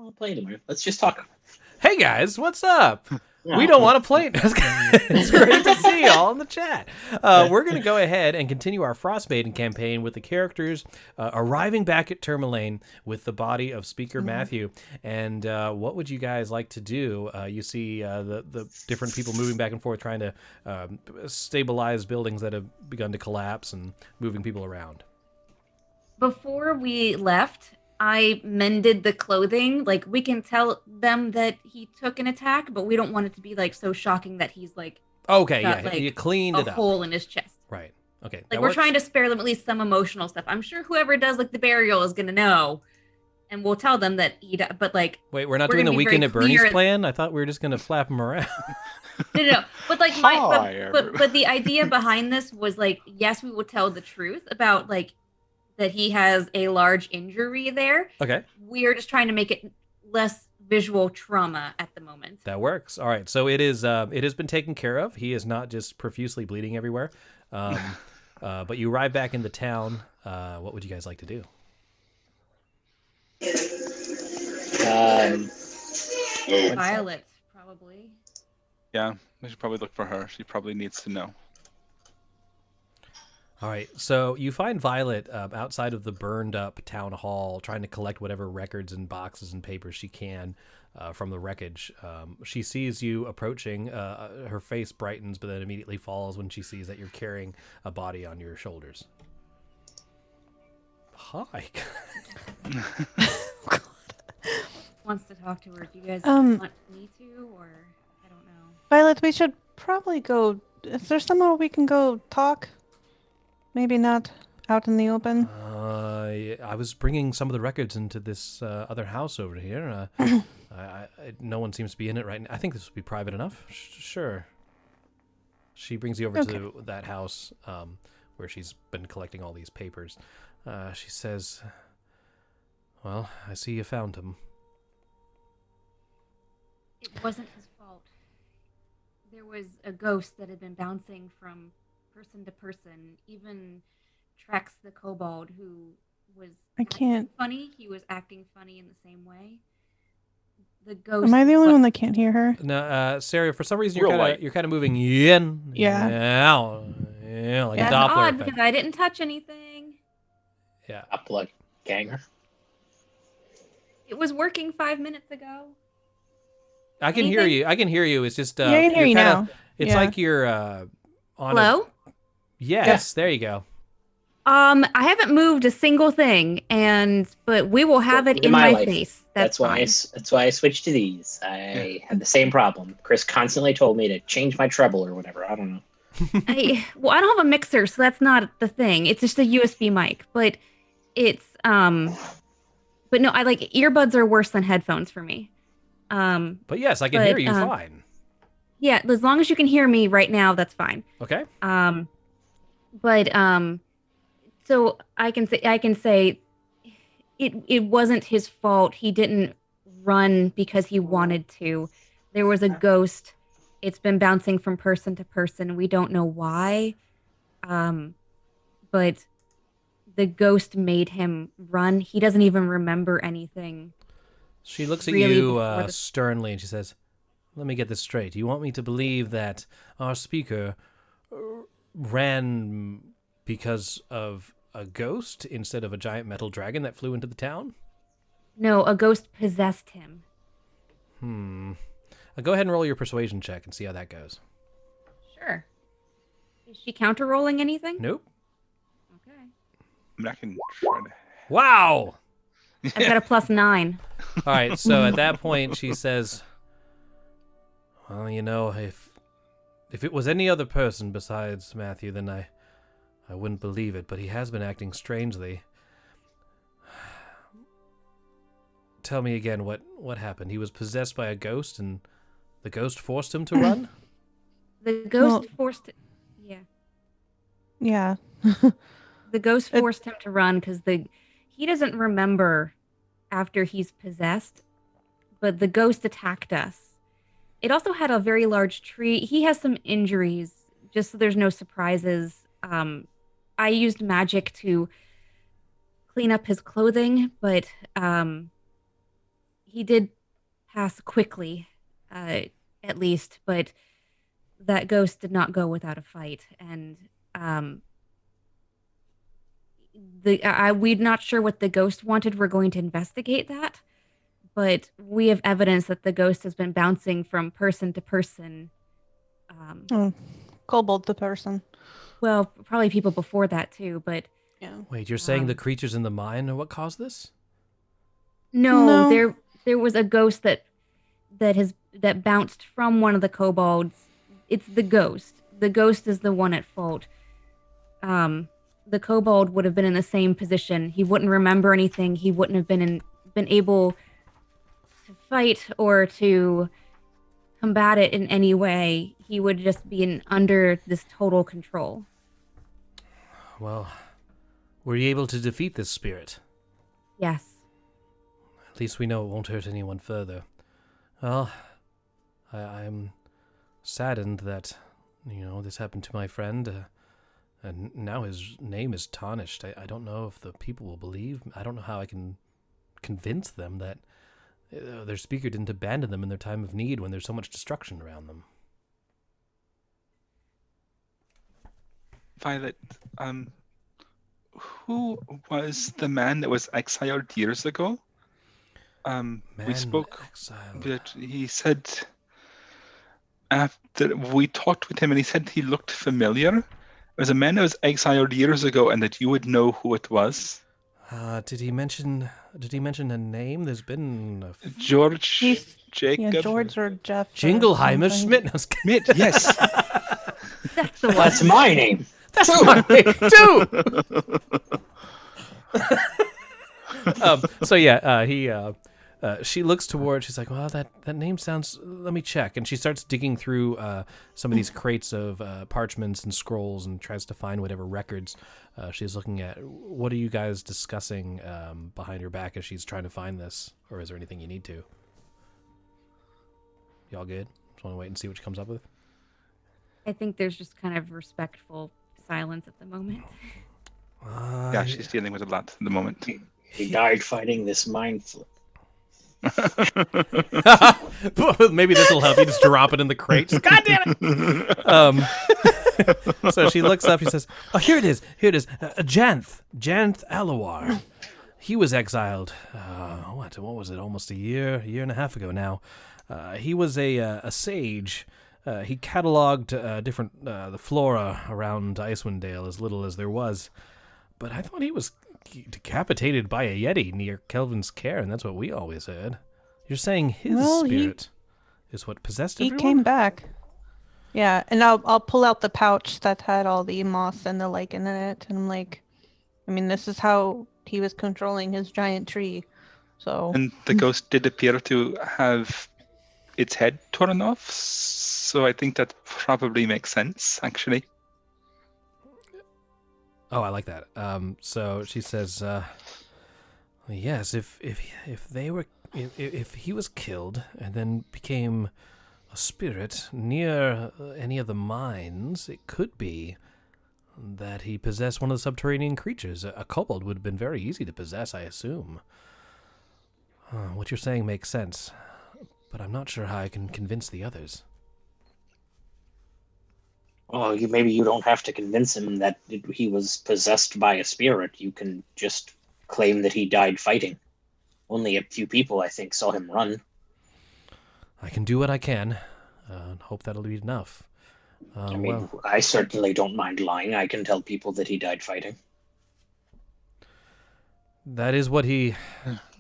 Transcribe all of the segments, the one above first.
want to play anymore. Let's just talk. Hey guys, what's up? No. We don't want to play. It's great to see y'all in the chat. We're going to go ahead and continue our Frostmaiden campaign with the characters arriving back at Termalaine with the body of Speaker Matthew. And what would you guys like to do? You see the different people moving back and forth, trying to stabilize buildings that have begun to collapse and moving people around. Before we left, I mended the clothing. Like, we can tell them that he took an attack, but we don't want it to be like so shocking that he's like Okay, got, yeah, like, you cleaned it a up. hole in his chest. Right. Okay. Like, that we're works. trying to spare them at least some emotional stuff. I'm sure whoever does like the burial is gonna know, and we'll tell them that he. But like, Wait, we're not we're doing the gonna be weekend very at Bernie's clear- plan? I thought we were just going to flap him around. No. But like Hi, but the idea behind this was like, yes, we will tell the truth about like that he has a large injury there. Okay. We are just trying to make it less visual trauma at the moment. That works. All right. So it is. It has been taken care of. He is not just profusely bleeding everywhere. But you arrive back in the town. What would you guys like to do? Violet, probably. Yeah, we should probably look for her. She probably needs to know. All right. So you find Violet outside of the burned up town hall, trying to collect whatever records and boxes and papers she can from the wreckage. She sees you approaching. Her face brightens, but then immediately falls when she sees that you're carrying a body on your shoulders. Hi. Wants to talk to her. Do you guys want me to, or I don't know. Violet, we should probably go. Is there somewhere we can go talk? Maybe not out in the open. I was bringing some of the records into this other house over here. No one seems to be in it right now. I think this would be private enough. Sure. She brings you over to that house where she's been collecting all these papers. She says, "Well, I see you found him." It wasn't his fault. There was a ghost that had been bouncing from person to person. Even Trex the kobold, who was funny. He was acting funny in the same way. The ghost. Am I the only one that can't hear her? No, Sarah. For some reason, Real you're kind of moving in, Yeah. like That's a Doppler odd effect. because I didn't touch anything. Yeah. Up like ganger. It was working 5 minutes ago. I can hear you. I can hear you. It's just Yeah, I can hear you now. It's Yeah. like you're on. Hello? Yes, there you go. I haven't moved a single thing, but we will have it in my life. face. That's why. fine. That's why I switched to these. I had the same problem. Chris constantly told me to change my treble or whatever. I don't know. I don't have a mixer, so that's not the thing. It's just a USB mic, but it's but no, I like earbuds are worse than headphones for me. But yes, I can hear you fine. Yeah, as long as you can hear me right now, that's fine. Okay. So I can say it wasn't his fault. He didn't run because he wanted to. There was a ghost. It's been bouncing from person to person. We don't know why. But the ghost made him run. He doesn't even remember anything. She looks at really you sternly and she says, "Let me get this straight. You want me to believe that our speaker ran because of a ghost instead of a giant metal dragon that flew into the town?" No, a ghost possessed him. Go ahead and roll your persuasion check and see how that goes. Sure. Is she counter rolling anything? Nope. Okay. I mean, I can try to... Wow. I've got a +9. All right, so at that point she says, "Well, you know, if it was any other person besides Matthew, then I wouldn't believe it, but he has been acting strangely. Tell me again what happened. He was possessed by a ghost and the ghost forced him to run?" The ghost forced. Yeah. Yeah. The ghost forced him to run because he doesn't remember after he's possessed, but the ghost attacked us. It also had a very large tree. He has some injuries, just so there's no surprises. I used magic to clean up his clothing, but he did pass quickly, at least, but that ghost did not go without a fight. And um, we're not sure what the ghost wanted. We're going to investigate that, but we have evidence that the ghost has been bouncing from person to person. Kobold the person. Well, probably people before that too, but Yeah. Wait, you're saying the creatures in the mine are what caused this? no, No. there was a ghost that bounced from one of the kobolds. It's the ghost. The ghost is the one at fault. The kobold would have been in the same position. He wouldn't remember anything. He wouldn't have been able to fight or to combat it in any way. He would just be under this total control. Well, were you able to defeat this spirit? Yes. At least we know it won't hurt anyone further. Well, I'm saddened that, this happened to my friend, and now his name is tarnished. I don't know if the people will believe. I don't know how I can convince them that their speaker didn't abandon them in their time of need when there's so much destruction around them. Violet, who was the man that was exiled years ago? We spoke, exiled. but he said after we talked with him, and he said he looked familiar. It was a man that was exiled years ago, and that you would know who it was. Did he mention a name? There's been George Jacob. Yeah, George or Jeff. or Jingleheimer something. Schmidt. Schmidt, yes. That's the one. That's my name. That's my name too. So yeah, she looks toward. She's like, "Well, that name sounds. Let me check." And she starts digging through some of these crates of parchments and scrolls, and tries to find whatever records she's looking at. What are you guys discussing behind her back as she's trying to find this, or is there anything you need to? Y'all good? Just want to wait and see what she comes up with. I think there's just kind of respectful silence at the moment. Yeah, she's dealing with a lot at the moment. He died fighting this mind flip. Maybe this will help you. Just drop it in the crate. Just, God damn it! So she looks up. She says, "Oh, here it is. Janth Alawar. He was exiled. What was it? Almost a year and a half ago now. He was a sage. He cataloged different the flora around Icewind Dale, as little as there was. But I thought he was decapitated by a yeti near Kelvin's care, and that's what we always heard. You're saying his spirit is what possessed everyone? He came back. Yeah, and I'll pull out the pouch that had all the moss and the lichen in it, and I'm like, I mean, this is how he was controlling his giant tree. So. And the ghost did appear to have its head torn off, so I think that probably makes sense, actually. Oh, I like that. So she says, yes, if he was killed and then became a spirit near any of the mines, it could be that he possessed one of the subterranean creatures. A kobold would have been very easy to possess, I assume. What you're saying makes sense, but I'm not sure how I can convince the others. Well, maybe you don't have to convince him that he was possessed by a spirit. You can just claim that he died fighting. Only a few people, I think, saw him run. I can do what I can. Hope that'll be enough. I certainly don't mind lying. I can tell people that he died fighting. That is what he.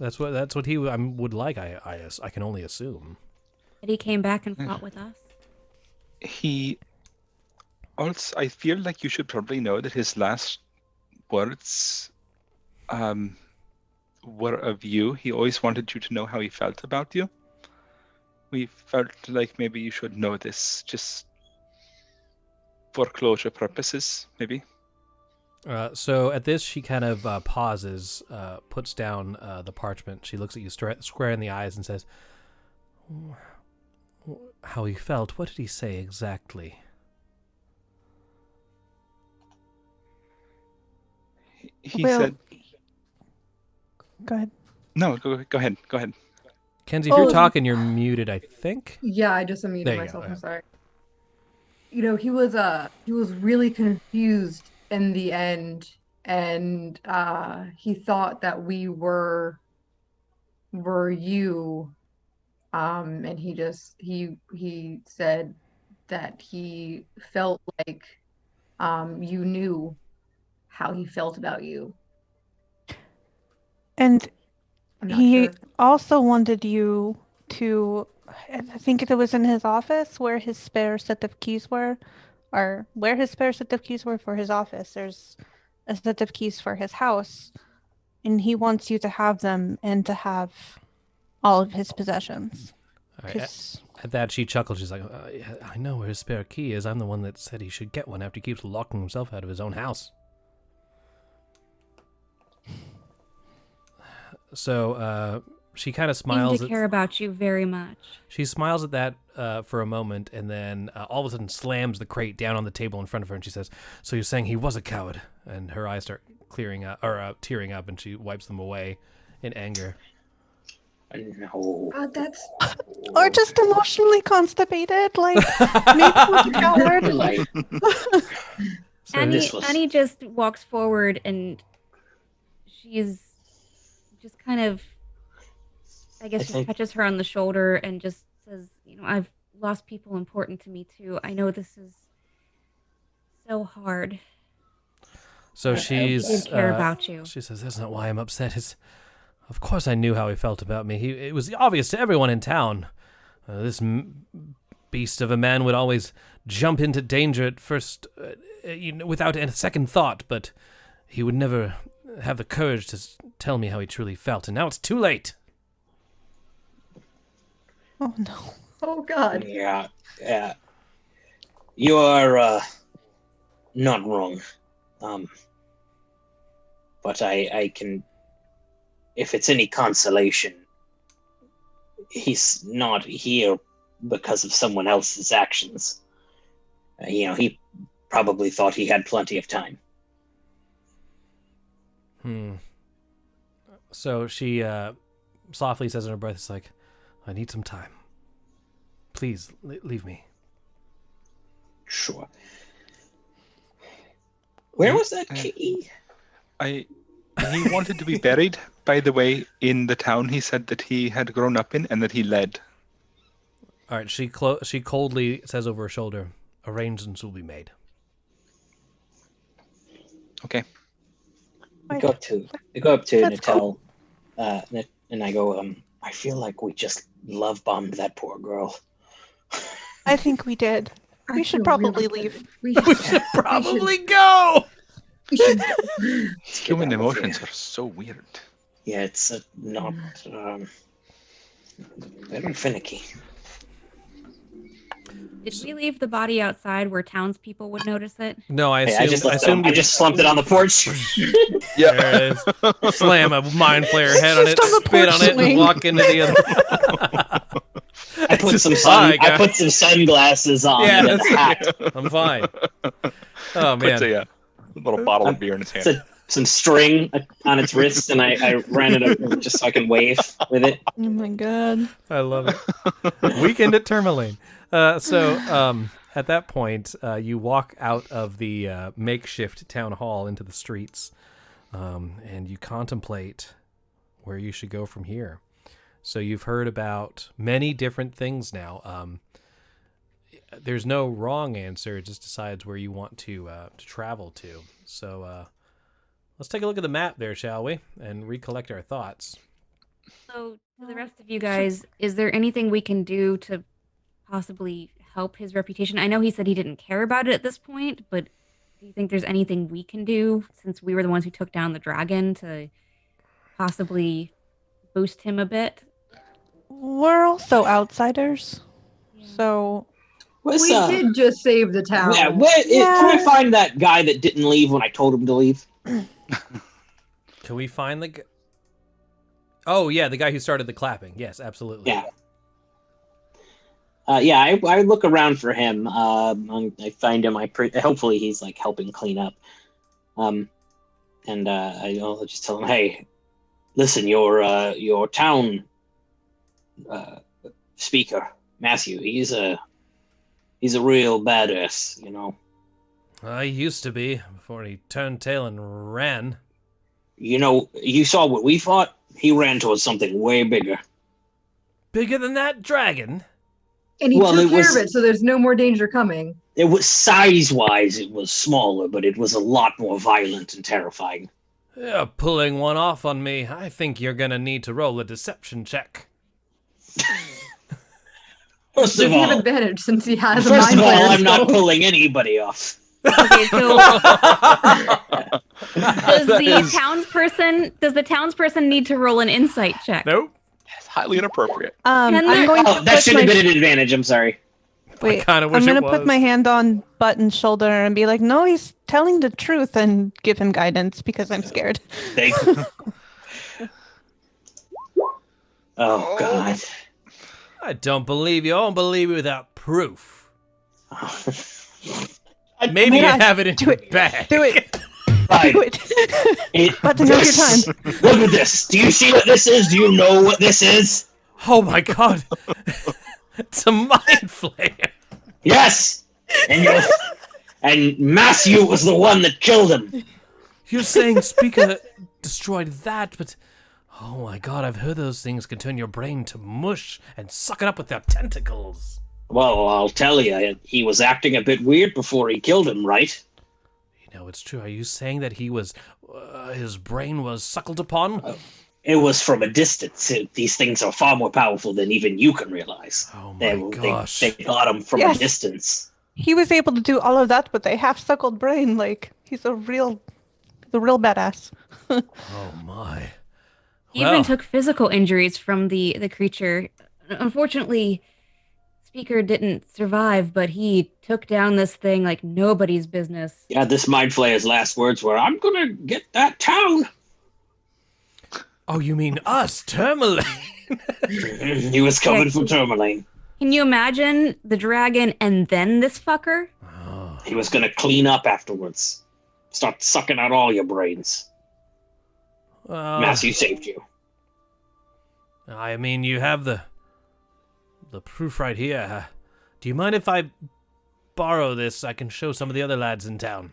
That's what he would like. I can only assume. But he came back and fought with us. He. Also, I feel like you should probably know that his last words were of you. He always wanted you to know how he felt about you. We felt like maybe you should know this, just for closure purposes, maybe. So at this, she kind of pauses, puts down the parchment. She looks at you square in the eyes and says, "How he felt? What did he say exactly?" He said... Go ahead. No, go ahead. Go ahead. Kenzie, if you're talking, you're muted, I think. Yeah, I just unmuted There you myself. go, yeah. I'm sorry. He was really confused in the end, and he thought that we were you, and he said that he felt like you knew how he felt about you. And I'm not he sure. also wanted you to, I think it was in his office where his spare set of keys were, or where his spare set of keys were for his office. There's a set of keys for his house, and he wants you to have them and to have all of his possessions. All right. 'Cause- At that, she chuckled. She's like, I know where his spare key is. I'm the one that said he should get one after he keeps locking himself out of his own house. So she kind of smiles. Seem to care about you very much. She smiles at that for a moment, and then all of a sudden slams the crate down on the table in front of her, and she says, "So you're saying he was a coward?" And her eyes start clearing up, or tearing up, and she wipes them away in anger. No. That's Or just emotionally constipated, like maybe was a coward. Like, So Annie just walks forward, and she's just kind of, I guess, just touches her on the shoulder and just says, I've lost people important to me too. I know this is so hard. So she's I did care about you. She says, "That's not why I'm upset. Of course I knew how he felt about me. It was obvious to everyone in town. This beast of a man would always jump into danger at first, without a second thought, but he would never have the courage to tell me how he truly felt, and now it's too late." Oh no. oh God. yeah. You are not wrong. But I can, if it's any consolation, he's not here because of someone else's actions. He probably thought he had plenty of time. So she softly says in her breath, it's like, "I need some time. Please, leave me." Sure. Where was that key? He wanted to be buried, by the way, in the town he said that he had grown up in and that he led. All right, she coldly says over her shoulder, "Arrangements will be made." Okay. I go up to Natal, and I go, I feel like we just love bombed that poor girl. I think we did. We should probably leave. We should probably go. Human emotions are so weird. Yeah, it's not very finicky. Did we leave the body outside where townspeople would notice it? No, I Hey, assumed I just slumped it on the porch. There it is. Slam a mind flayer head on it, just on the spit porch on it, swing. and walk into the other. I put some Hi, guys. I put some sunglasses on Yeah, and a that's hat. I'm fine. Oh man. Puts a little bottle of beer in his hand. Some string on its wrist, and I ran it up just so I can wave with it. Oh my god. I love it. Weekend at Termalaine. So at that point, you walk out of the makeshift town hall into the streets, and you contemplate where you should go from here. So you've heard about many different things now. There's no wrong answer. It just decides where you want to travel to. So let's take a look at the map there, shall we? And recollect our thoughts. So, to the rest of you guys, is there anything we can do to possibly help his reputation? I know he said he didn't care about it at this point, but do you think there's anything we can do, since we were the ones who took down the dragon, to possibly boost him a bit? We're also outsiders. Yeah. So We did just save the town. Yeah, can I find that guy that didn't leave when I told him to leave? Can we find the? Oh yeah, the guy who started the clapping. Yes, absolutely. Yeah. I look around for him. I find him. Hopefully he's like helping clean up. And I'll just tell him, hey, listen, your town speaker, Matthew. He's a real badass, you know. I used to be before he turned tail and ran. You know, you saw what we fought. He ran towards something way bigger. Bigger than that dragon? And he Well, took it care was- of it, so there's no more danger coming. It was size-wise, it was smaller, but it was a lot more violent and terrifying. You're pulling one off on me. I think you're gonna need to roll a deception check. First Does of he have all, advantage since he has a first mind of all, flayer I'm not skill? pulling anybody off. Okay, so does the townsperson need to roll an insight check? Nope. It's highly inappropriate. I'm there- going to Oh, that put should my have been an advantage. I'm sorry. wait. kinda I'm wish gonna it put was. my hand on Button's shoulder and be like, "No, he's telling the truth," and give him guidance because I'm scared. Thank you. Oh, God. I don't believe you. I don't believe you without proof. Maybe you God, have it in do your it. bag. Do it. Fine. Do it. It- Button, now's your this- time. Look at this. Do you see what this is? Do you know what this is? Oh my god. It's a mind flayer. Yes. And Matthew was the one that killed him. You're saying Speaker destroyed that, but oh my god, I've heard those things can turn your brain to mush and suck it up with their tentacles. Well, I'll tell you, he was acting a bit weird before he killed him, right? You know, it's true. Are you saying that his brain was suckled upon? It was from a distance. These things are far more powerful than even you can realize. Oh They, my gosh. they got him from Yes. a distance. He was able to do all of that with a half-suckled brain. Like, he's the real badass. Oh my. He Well, even took physical injuries from the creature. Unfortunately, Speaker didn't survive, but he took down this thing like nobody's business. Yeah, this Mind Flayer's last words were, "I'm gonna get that town." oh, you mean us, Termalaine? He was coming for Termalaine. Can you imagine the dragon and then this fucker? Oh, He was gonna clean up afterwards. Start sucking out all your brains. well, Matthew saved you. I mean, you have the proof right here. Do you mind if I borrow this? I can show some of the other lads in town.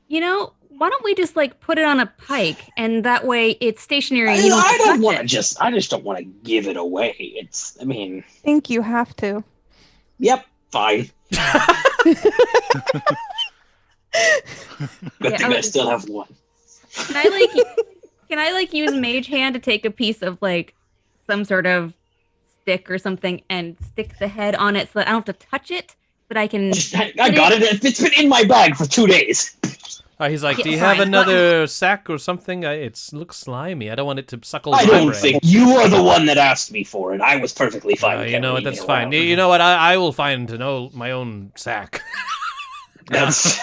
You know, why don't we just like put it on a pike and that way it's stationary and you don't I have to don't touch want to it. just. I just don't want to give it away. I mean, I think you have to. yep, fine. Good Yeah, thing I still have one. Can I like use Mage Hand to take a piece of like some sort of stick or something and stick the head on it so that I don't have to touch it, but I can. I got it. It's been in my bag for 2 days. He's like, Yeah, do you have fine. another sack or something? It looks slimy. I don't want it to suckle I my don't brain. think you are the one that asked me for it. I was perfectly fine. with You know what? carrying That's it fine. around. You know what? I will find my own sack, That's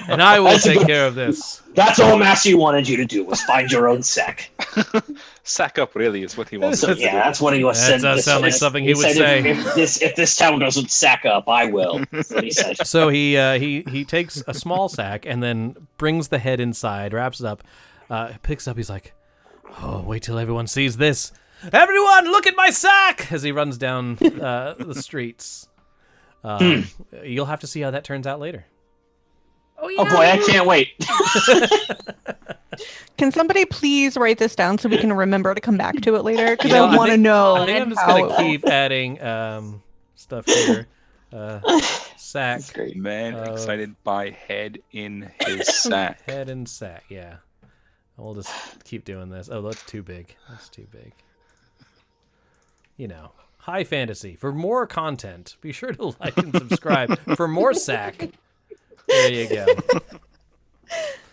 and I will That's a take good- care of this. that's all Matthew wanted you to do was find your own sack. Sack up really is what he wants So us to yeah, do. that's what he was That saying. does sound like something he would said say. If this town doesn't sack up, I will. That's what he said. So he takes a small sack and then brings the head inside, wraps it up, picks up. He's like, "Oh, wait till everyone sees this! Everyone, look at my sack!" As he runs down the streets. You'll have to see how that turns out later. Oh yeah. Oh boy, I can't wait. Can somebody please write this down so we can remember to come back to it later? Because You know, I want to know. I think I'm just how gonna it keep adding stuff here. Sack, That's great. Man excited by head in his sack. head, and sack. Yeah, we'll just keep doing this. Oh, that's too big. That's too big. You know, high fantasy. For more content, be sure to like and subscribe. For more sack. There you go. Can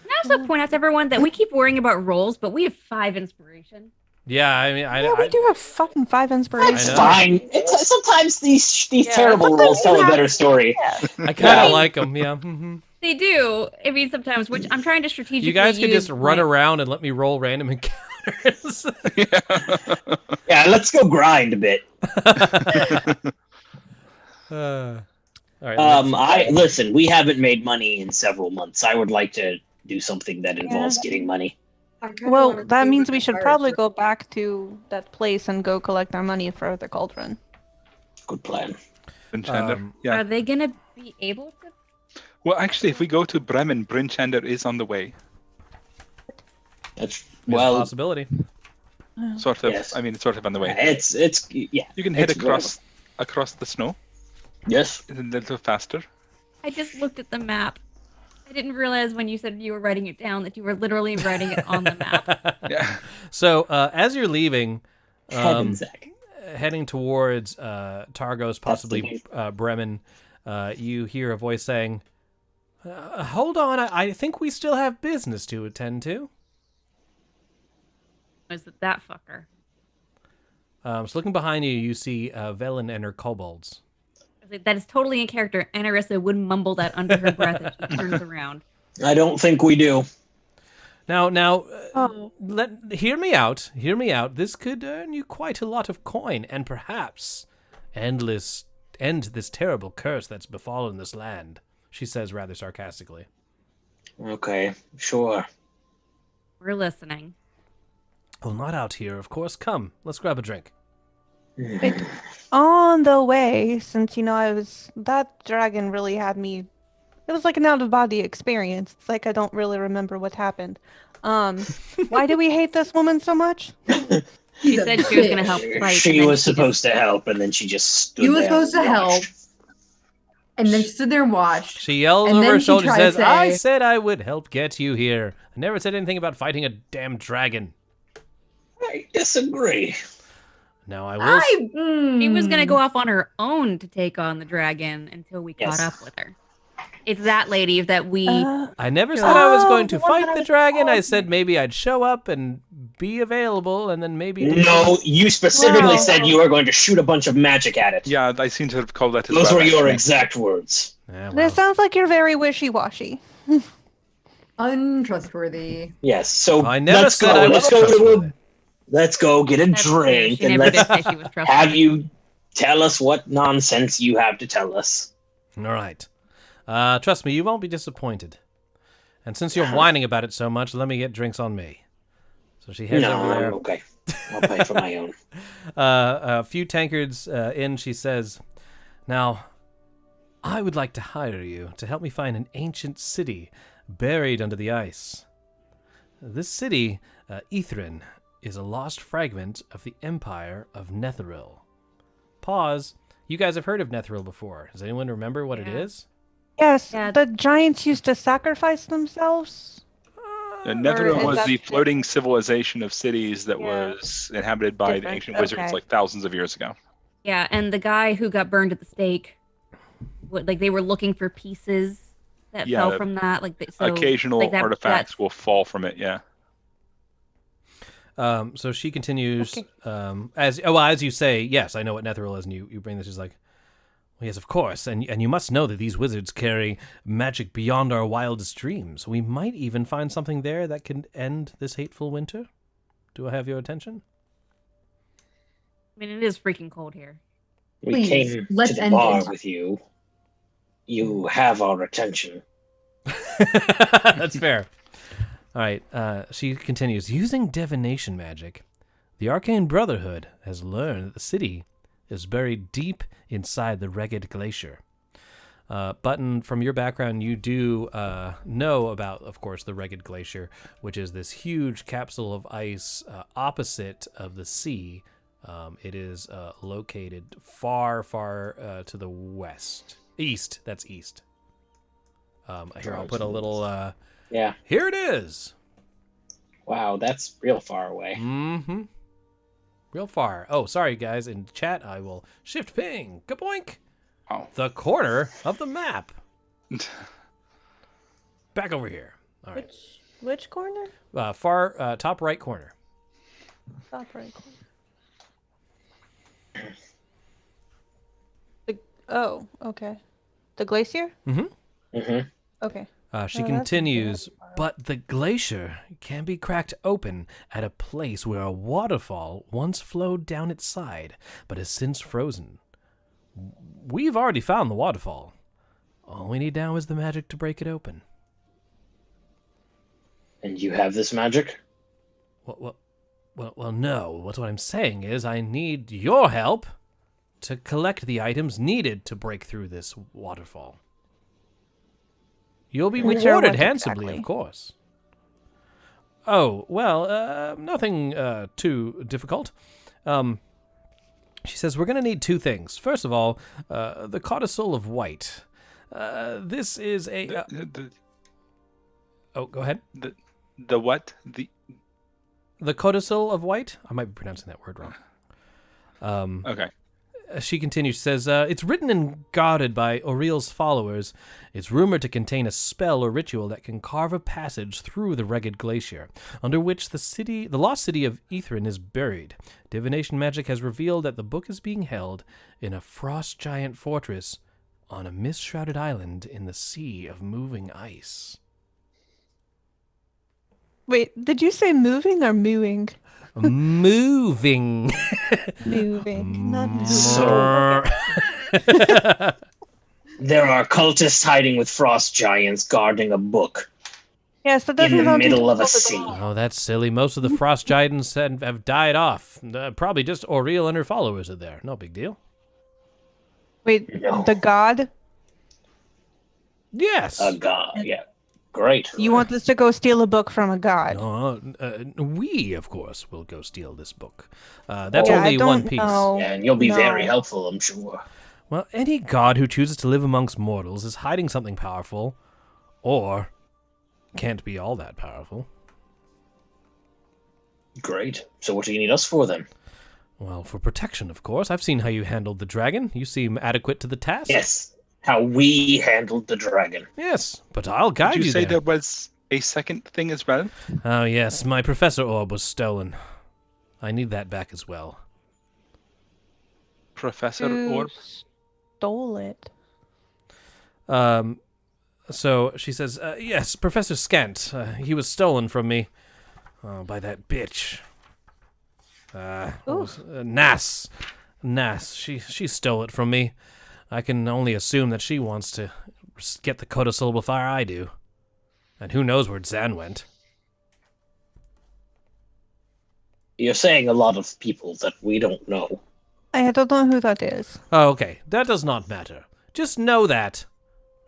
I also point out to everyone that we keep worrying about rolls, but we have 5 inspiration. Yeah, I mean, Yeah, we do have fucking 5 inspiration. It's know. fine. Sometimes these terrible sometimes rules tell you a have- better story. I kind Yeah. of like them. Yeah. hmm They do. I mean, sometimes, which I'm trying to strategically. You guys could use just run my- around and let me roll random encounters. Yeah, let's go grind a bit. All right. Listen. We haven't made money in several months. I would like to do something that involves getting money. I kinda Well, wanna that see means what we the should fire probably service- go back to that place and go collect our money for the cauldron. Good plan. Brinchander. Yeah. Are they gonna be able to? Well, actually, if we go to Bremen, Brinchander is on the way. That's There's a well, possibility. Sort of. Yes. I mean, it's sort of on the way. it's yeah. You can head it's across the snow. Yes. It's a little faster. I just looked at the map. I didn't realize when you said you were writing it down that you were literally writing it on the map. Yeah. So as you're leaving, Heavens, Zach. heading towards Targos, possibly Bremen, you hear a voice saying, hold on, I think we still have business to attend to. Was it that fucker? So looking behind you, you see Velen and her kobolds. I was like, that is totally in character. Anarissa would mumble that under her breath as she turns around. I don't think we do. Now, Oh. hear me out. Hear me out. This could earn you quite a lot of coin, and perhaps end this terrible curse that's befallen this land. She says rather sarcastically. Okay, sure. We're listening. Well, not out here, of course. Come, let's grab a drink. On the way, since that dragon really had me. It was like an out-of-body experience. It's like I don't really remember what happened. Why do we hate this woman so much? She said she was going to help fight. She and then was just- supposed to help, and then she just stood You were there supposed to and help. watched. And then she stood there and watched. She yells And over then her she shoulder and tried to says, I say- said I would help get you here. I never said anything about fighting a damn dragon. I disagree. Now I will... She was going to go off on her own to take on the dragon until we Yes. caught up with her. It's that lady that we... I never said I was going to the one fight that I the was dragon. I calling. said maybe I'd show up and be available, and then maybe... do No, some- you specifically Wow. said you were going to shoot a bunch of magic at it. Yeah, I seem to have called that as Those well. were your actually. exact words. Yeah, well. This sounds like you're very wishy-washy. Untrustworthy. Yes, so I never let's said go. I was Let's go trustworthy. let's go get a That's fair. drink She and never did let's say she was trustworthy. have you tell us what nonsense you have to tell us. All right. Trust me, you won't be disappointed. And since you're whining about it so much, let me get drinks on me. So she heads No, over there. I'm okay. I'll pay for my own. A few tankards in, she says, now, I would like to hire you to help me find an ancient city buried under the ice. This city, Ithrin, is a lost fragment of the Empire of Netheril. Pause. You guys have heard of Netheril before. Does anyone remember what it Yeah. is? Yes, Yeah. the giants used to sacrifice themselves. Netheril is was that the the- floating civilization of cities that Yeah. was inhabited by the Different, ancient wizards okay. like thousands of years ago. Yeah, and the guy who got burned at the stake, like they were looking for pieces that Yeah, fell from that. Occasional like that- artifacts will fall from it, yeah. So she continues, Okay. as you say, yes, I know what Netheril is, and you bring this. She's like, well, yes, of course, and you must know that these wizards carry magic beyond our wildest dreams. We might even find something there that can end this hateful winter. Do I have your attention? I mean, it is freaking cold here. We Please, came let's to the end bar it. with you. You have our attention. That's fair. All right, she continues. Using divination magic, the Arcane Brotherhood has learned that the city is buried deep inside the Reged Glacier. Button, from your background, you do know about, of course, the Reged Glacier, which is this huge capsule of ice opposite of the sea. It is located far, far to the west. East, that's east. Here, I'll put a little... Yeah. here it is! Wow, that's real far away. Mm-hmm. Real far. Oh, sorry, guys. In chat, I will shift ping. Kaboink! Oh. The corner of the map. Back over here. All right. Which corner? Far top right corner. Top right corner. Oh, okay. The glacier? Mm-hmm. Okay. She Oh, that's continues, very far. but the glacier can be cracked open at a place where a waterfall once flowed down its side, but has since frozen. We've already found the waterfall. All we need now is the magic to break it open. And you have this magic? Well, no. What I'm saying is I need your help to collect the items needed to break through this waterfall. You'll be Which are rewarded what handsomely, exactly? of course. Oh, well, nothing too difficult. She says we're going to need two things. First of all, the codicil of white. This is a... Oh, go ahead. The what? The codicil of white? I might be pronouncing that word wrong. Okay. She continues, says, it's written and guarded by Auriel's followers. It's rumored to contain a spell or ritual that can carve a passage through the rugged glacier, under which the lost city of Ithrin is buried. Divination magic has revealed that the book is being held in a frost giant fortress on a mist-shrouded island in the sea of moving ice. Wait, did you say moving or mooing? Moving. Moving, not moving. So- There are cultists hiding with frost giants guarding a book Yes, that in doesn't the sound middle of a difficult sea. at all. Oh, that's silly. Most of the frost giants have died off. Probably just Auriel and her followers are there. No big deal. Wait, No. the god? Yes. A god, yeah. Great. You want us to go steal a book from a god? We, of course, will go steal this book. That's Yeah, only I one don't piece. know. Yeah, and you'll be No. very helpful, I'm sure. Well, any god who chooses to live amongst mortals is hiding something powerful, or can't be all that powerful. Great. So what do you need us for then? Well, for protection, of course. I've seen how you handled the dragon. You seem adequate to the task. Yes. How we handled the dragon. Yes, but I'll guide Did you say there. there was a second thing as well? Oh, yes, my professor orb was stolen. I need that back as well. Professor Who Orb? stole it? So she says, yes, Professor Scant. He was stolen from me. By that bitch. Nas. Nas. She stole it from me. I can only assume that she wants to get the codicil before I do. And who knows where Zan went. You're saying a lot of people that we don't know. I don't know who that is. Oh, okay. That does not matter. Just know that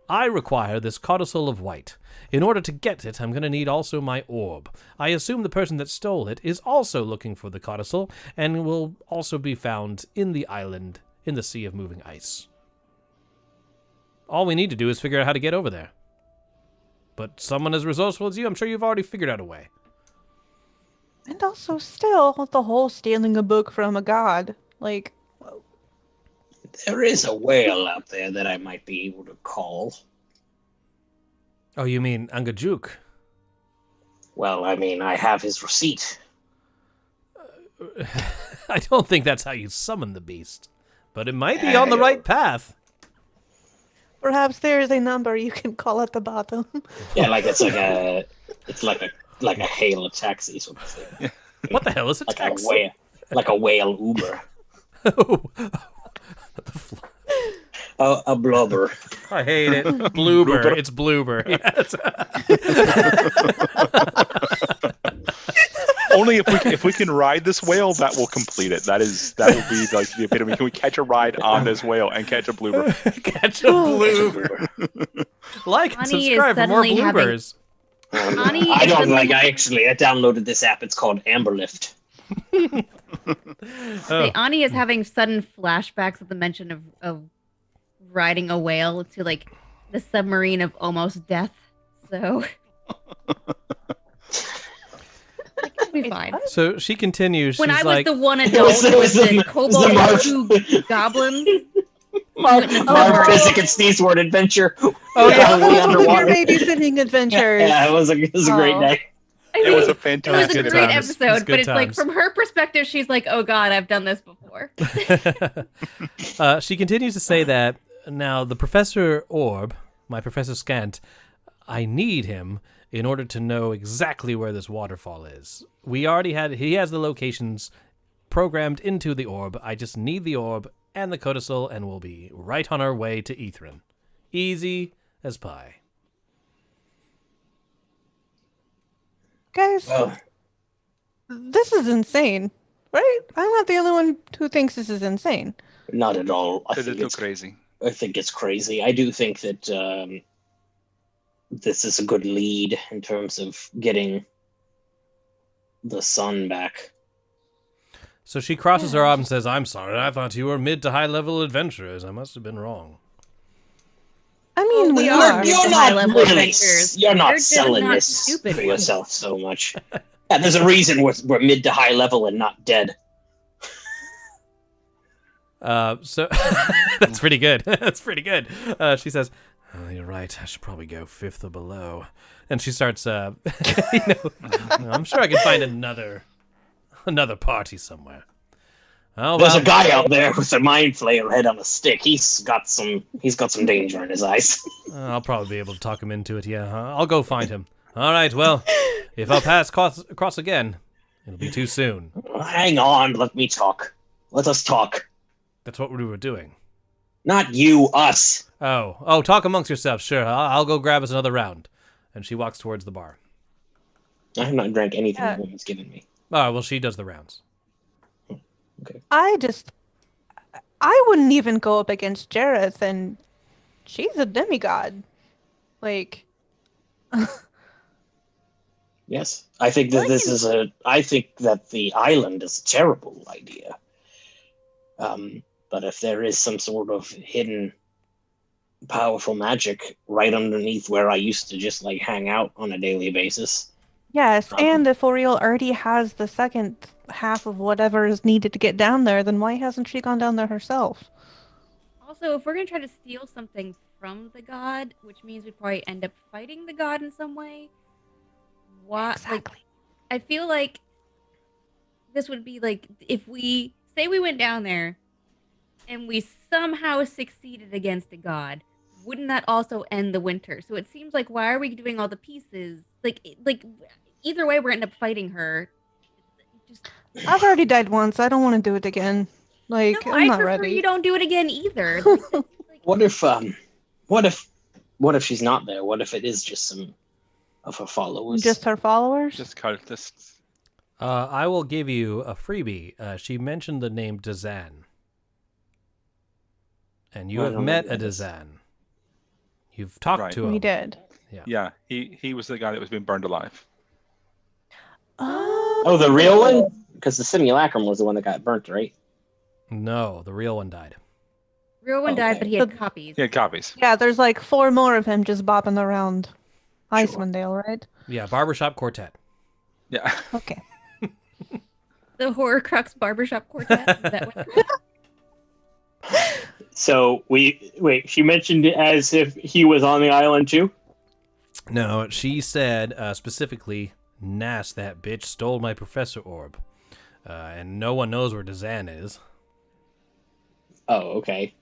I require this codicil of white. In order to get it, I'm going to need also my orb. I assume the person that stole it is also looking for the codicil and will also be found in the island in the Sea of Moving Ice. All we need to do is figure out how to get over there. But someone as resourceful as you, I'm sure you've already figured out a way. And also, still, the whole stealing a book from a god. Like, There is a whale out there that I might be able to call. Oh, you mean Angajuk? Well, I mean, I have his receipt. I don't think that's how you summon the beast. But it might be on the right path. perhaps there is a number you can call at the bottom. Yeah, like it's like a hail of taxi sort of thing. What the hell is a Like taxi? a whale Uber. A blubber. I hate it. Bloober. It's Bloober. Yes. Only if we can ride this whale, that will complete it. That will be like the epitome. Can we catch a ride on this whale and catch a bloober? Catch a bloober. Like and Ani is subscribe for more suddenly having- bloopers. Ani I is don't suddenly like. I downloaded this app. It's called Amberlift. Oh. Ani is having sudden flashbacks at the mention of riding a whale to like the submarine of almost death. So it'll be fine. So she continues. When she's I was like, the one adult Was the- with was the the kobold Marv- and two goblins. Marv Oh. Physic and Sneeze Word Adventure. Oh, yeah. Way Your underwater. babysitting adventures. Yeah, it was a great Oh. day. It was a It was fantastic a great times. episode, It's good but it's like times. from her perspective, she's like, "Oh God, I've done this before." She continues to say that now the Professor Orb, my Professor Scant, I need him in order to know exactly where this waterfall is. He has the locations programmed into the orb. I just need the orb and the codicil, and we'll be right on our way to Ithrin. Easy as pie. Guys, Well, This is insane, right? I'm not the only one who thinks this is insane. Not at all. A little crazy. I think it's crazy. I do think that this is a good lead in terms of getting the sun back. So she crosses her arm and says, "I'm sorry, I thought you were mid to high level adventurers. I must have been wrong." I mean, we are. are. You're high not level really. adventurers. You're not They're just selling not this stupid for ones. yourself so much. Yeah, there's a reason we're mid to high level and not dead. So that's pretty good. That's pretty good. She says, "Oh, you're right. I should probably go 5th or below." And she starts, I'm sure I can find another party somewhere. Oh, There's well, a guy out there with a mind flayer head on a stick. He's got some danger in his eyes. I'll probably be able to talk him into it. Yeah, I'll go find him. All right. Well, if our paths cross again, it'll be too soon. Hang on, let me talk. Let us talk. That's what we were doing. Not you, us. Oh, talk amongst yourselves. Sure, I'll go grab us another round. And she walks towards the bar. I have not drank anything the woman's given me. Oh, well, she does the rounds. Okay. I wouldn't even go up against Jareth, and she's a demigod. Like, Yes, I think that I think that the island is a terrible idea. But if there is some sort of hidden, powerful magic right underneath where I used to just like hang out on a daily basis. yes, and if Oriel already has the second half of whatever is needed to get down there, then why hasn't she gone down there herself? Also, if we're gonna try to steal something from the god, which means we'd probably end up fighting the god in some way. What? Exactly. I feel like this would be like if we say we went down there and we somehow succeeded against a god. Wouldn't that also end the winter? So it seems like why are we doing all the pieces? Like either way, we're end up fighting her. Just I've already died once. I don't want to do it again. Like, no, I'm I not prefer ready. you don't do it again either. What if she's not there? What if it is just some of her followers? Just her followers? Just cultists. I will give you a freebie. She mentioned the name Dazan. And you I have don't met know a who that is. Dazan. You've talked Right. to him. We did. Yeah, he was the guy that was being burned alive. Oh, the real one? Because the simulacrum was the one that got burnt, right? No, the real one died. Real one died, Okay. but he had copies. He had copies. Yeah, there's like 4 more of him just bopping around Sure. Icewind Dale, right? Yeah, Barbershop Quartet. Yeah. Okay. The Horcrux Barbershop Quartet. Is that what? So she mentioned it as if he was on the island too? No, she said specifically, Nas, that bitch, stole my professor orb. And no one knows where Dazan is. Oh, okay.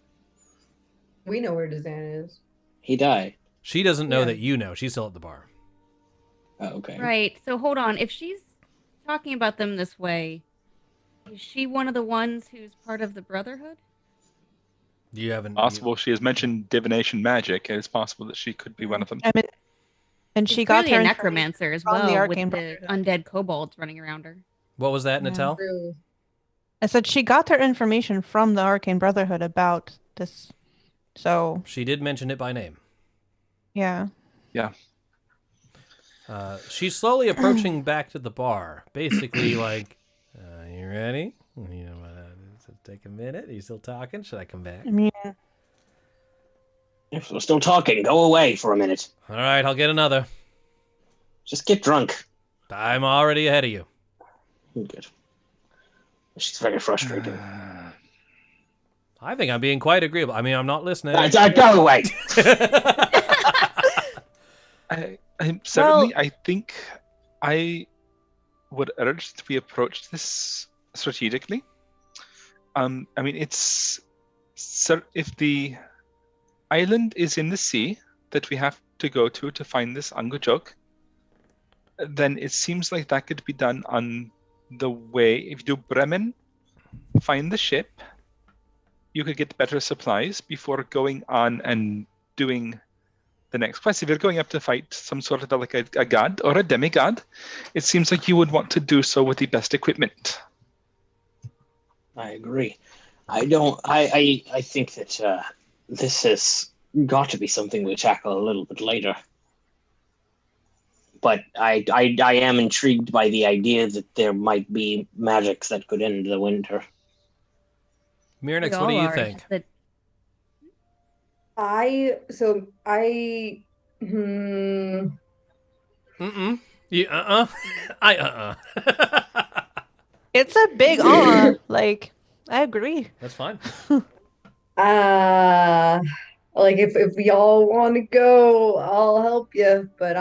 We know where Dazan is. He died. She doesn't know Yeah. that you know. She's still at the bar. Oh, okay. Right. So hold on. If she's talking about them this way, is she one of the ones who's part of the Brotherhood? You haven't. Possible she has mentioned divination magic. It is possible that she could be one of them. I mean, and she She's got clearly her a information necromancer as from the well, Arcane with the Brotherhood. undead kobolds running around her. What was that, Yeah. Natal? True. I said she got her information from the Arcane Brotherhood about this. So, She did mention it by name. yeah. She's slowly approaching back to the bar. Basically, like, you ready? You know, does it take a minute? Are you still talking? Should I come back? I mean, If we're still talking, go away for a minute. All right, I'll get another. Just get drunk. I'm already ahead of you. Good. She's very frustrated. I think I'm being quite agreeable. I mean, I'm not listening. Go away. Certainly, I think I would urge that we approach this strategically. I mean, if the island is in the sea that we have to go to find this Angujok, then it seems like that could be done on the way. If you do Bremen, find the ship, you could get better supplies before going on and doing the next quest. If you're going up to fight some sort of like a god or a demigod, it seems like you would want to do so with the best equipment. I agree. I think that this has got to be something we tackle a little bit later. But I am intrigued by the idea that there might be magics that could end the winter. Mirnix, what do you think? It's a big like, I agree. That's fine. Like if we all want to go, I'll help you. But